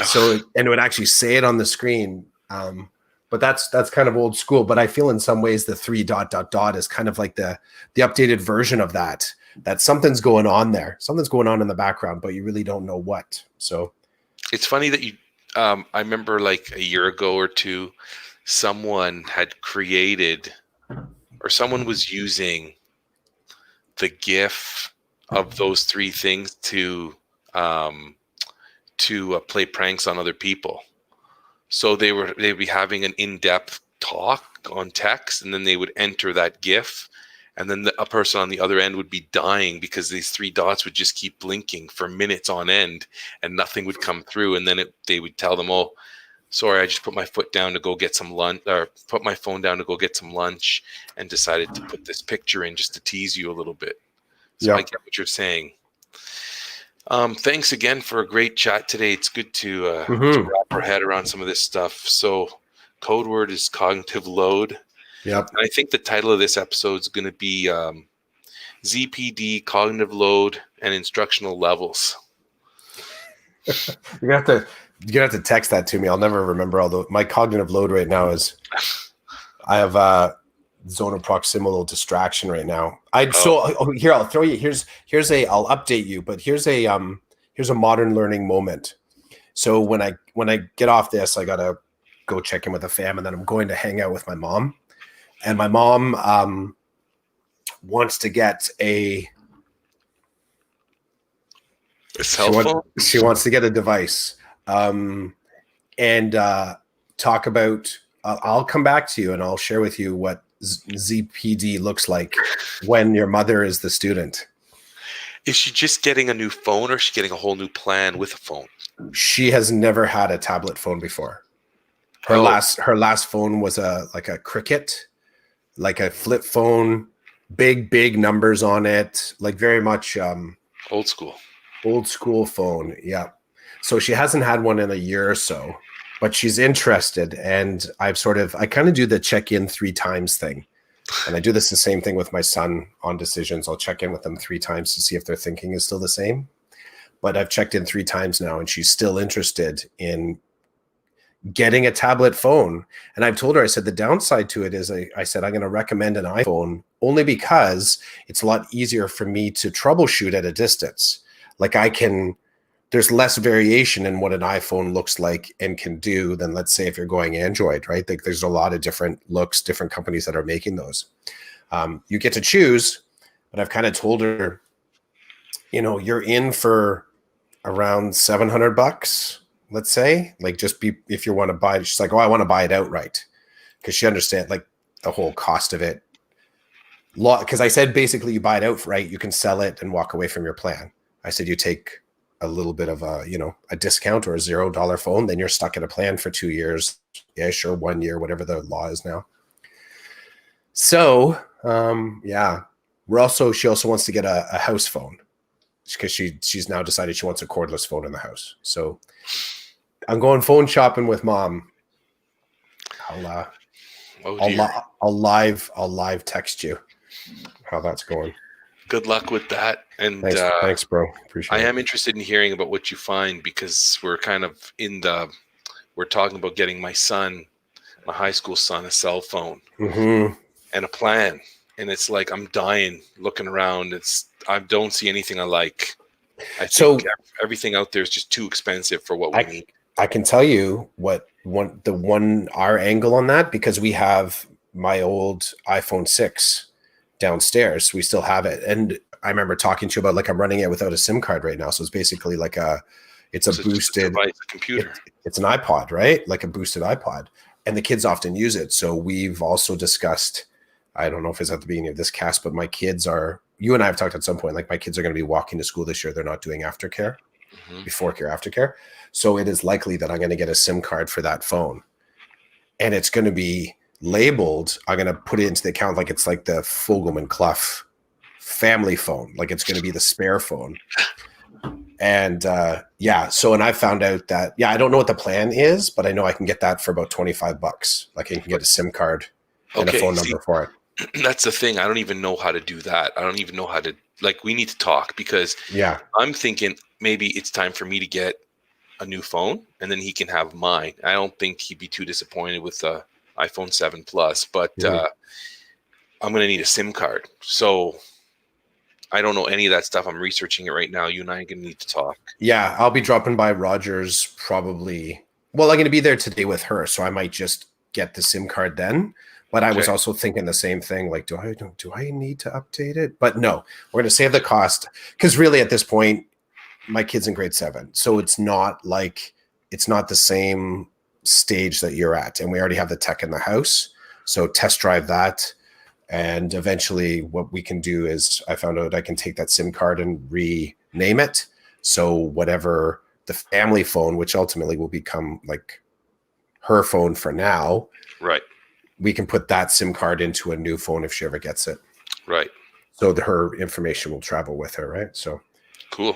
So and it would actually say it on the screen. But that's kind of old school. But I feel in some ways the 3 ... is kind of like the updated version of that. That something's going on there. Something's going on in the background, but you really don't know what. So it's funny that you. I remember like a year ago or two, someone had created, or someone was using the GIF of those 3 things to play pranks on other people. So they'd be having an in-depth talk on text, and then they would enter that GIF, and then a person on the other end would be dying because these 3 dots would just keep blinking for minutes on end, and nothing would come through. And then they would tell them, "Oh, sorry, I just put my foot down to go get some lunch, or put my phone down to go get some lunch, and decided to put this picture in just to tease you a little bit." So I get what you're saying. Thanks again for a great chat today. It's good to wrap our head around some of this stuff. So code word is cognitive load. Yep. And I think the title of this episode is going to be ZPD, cognitive load, and instructional levels. You're gonna have to text that to me. I'll never remember all my cognitive load right now is I have zone of proximal distraction right now. Here I'll throw you. I'll update you, but here's a modern learning moment. So when I get off this, I gotta go check in with the fam, and then I'm going to hang out with my mom. And my mom wants to get a cell phone. She wants to get a device, and talk about. I'll come back to you and I'll share with you what ZPD looks like when your mother is the student. Is she just getting a new phone, or is she getting a whole new plan with a phone? She has never had a tablet phone before. Her last phone was a Cricket, like a flip phone, big numbers on it, like very much old school phone. Yeah. So she hasn't had one in a year or so, but she's interested. And I kind of do the check-in 3 times thing. And I do the same thing with my son on decisions. I'll check in with them 3 times to see if their thinking is still the same. But I've checked in 3 times now, and she's still interested in getting a tablet phone. And I've told her, I said, the downside to it is I said, I'm going to recommend an iPhone only because it's a lot easier for me to troubleshoot at a distance. Like there's less variation in what an iPhone looks like and can do than, let's say, if you're going Android, right? Like there's a lot of different looks, different companies that are making those. You get to choose, but I've kind of told her, you're in for around $700, let's say, like just if you want to buy it. She's like, oh, I want to buy it outright, because she understands like the whole cost of it. Because I said, basically, you buy it outright, you can sell it and walk away from your plan. I said, you take a little bit of a discount or a $0 phone, then you're stuck in a plan for 2 years ish, or 1 year, whatever the law is now. So, she also wants to get a house phone, because she's now decided she wants a cordless phone in the house. So I'm going phone shopping with mom. I'll live text you how that's going. Good luck with that. And thanks, bro. Appreciate it. I am interested in hearing about what you find, because we're kind of we're talking about getting my high school son, a cell phone and a plan. And it's like, I'm dying looking around. I don't see anything I like. I think everything out there is just too expensive for what we need. I can tell you our angle on that, because we have my old iPhone 6 downstairs. We still have it. And I remember talking to you about, like, I'm running it without a SIM card right now. So it's basically like it's a boosted device, a computer. It's an iPod, right? Like a boosted iPod. And the kids often use it. So we've also discussed, I don't know if it's at the beginning of this cast, but my kids are you and I have talked at some point, like my kids are going to be walking to school this year. They're not doing aftercare, before care, aftercare. So it is likely that I'm going to get a SIM card for that phone, and it's going to be labeled. I'm going to put it into the account like it's like the Fogelman Clough family phone, like it's going to be the spare phone. And so, and I found out that, I don't know what the plan is, but I know I can get that for about $25. Like I can get a SIM card and a phone number for it. That's the thing. I don't even know how to do that. I don't even know how to, like, we need to talk, because I'm thinking maybe it's time for me to get a new phone and then he can have mine. I don't think he'd be too disappointed with the iPhone 7 Plus, but I'm going to need a SIM card. So I don't know any of that stuff. I'm researching it right now. You and I are going to need to talk. Yeah, I'll be dropping by Rogers probably. Well, I'm going to be there today with her, so I might just get the SIM card then. But I was also thinking the same thing. Like, do I need to update it? But no, we're going to save the cost, because really at this point, my kid's in grade 7, so it's not the same stage that you're at, and we already have the tech in the house. So test drive that, and eventually, what we can do is, I found out I can take that SIM card and rename it. So whatever the family phone, which ultimately will become like her phone for now, right? We can put that SIM card into a new phone if she ever gets it. Right. So her information will travel with her, right? So cool.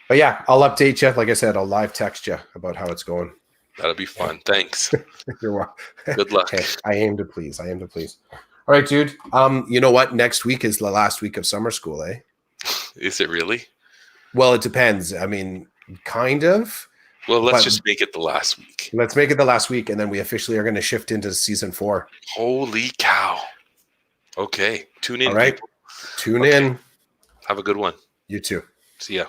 But yeah, I'll update you. Like I said, I'll live text you about how it's going. That'll be fun. Thanks. You're welcome. Good luck. Hey, I aim to please. All right, dude. You know what? Next week is the last week of summer school, eh? Is it really? Well, it depends. I mean, kind of. Well, let's just make it the last week. Let's make it the last week, and then we officially are going to shift into season 4. Holy cow. Okay. Tune in. All right. People. Tune in. Have a good one. You too. See ya.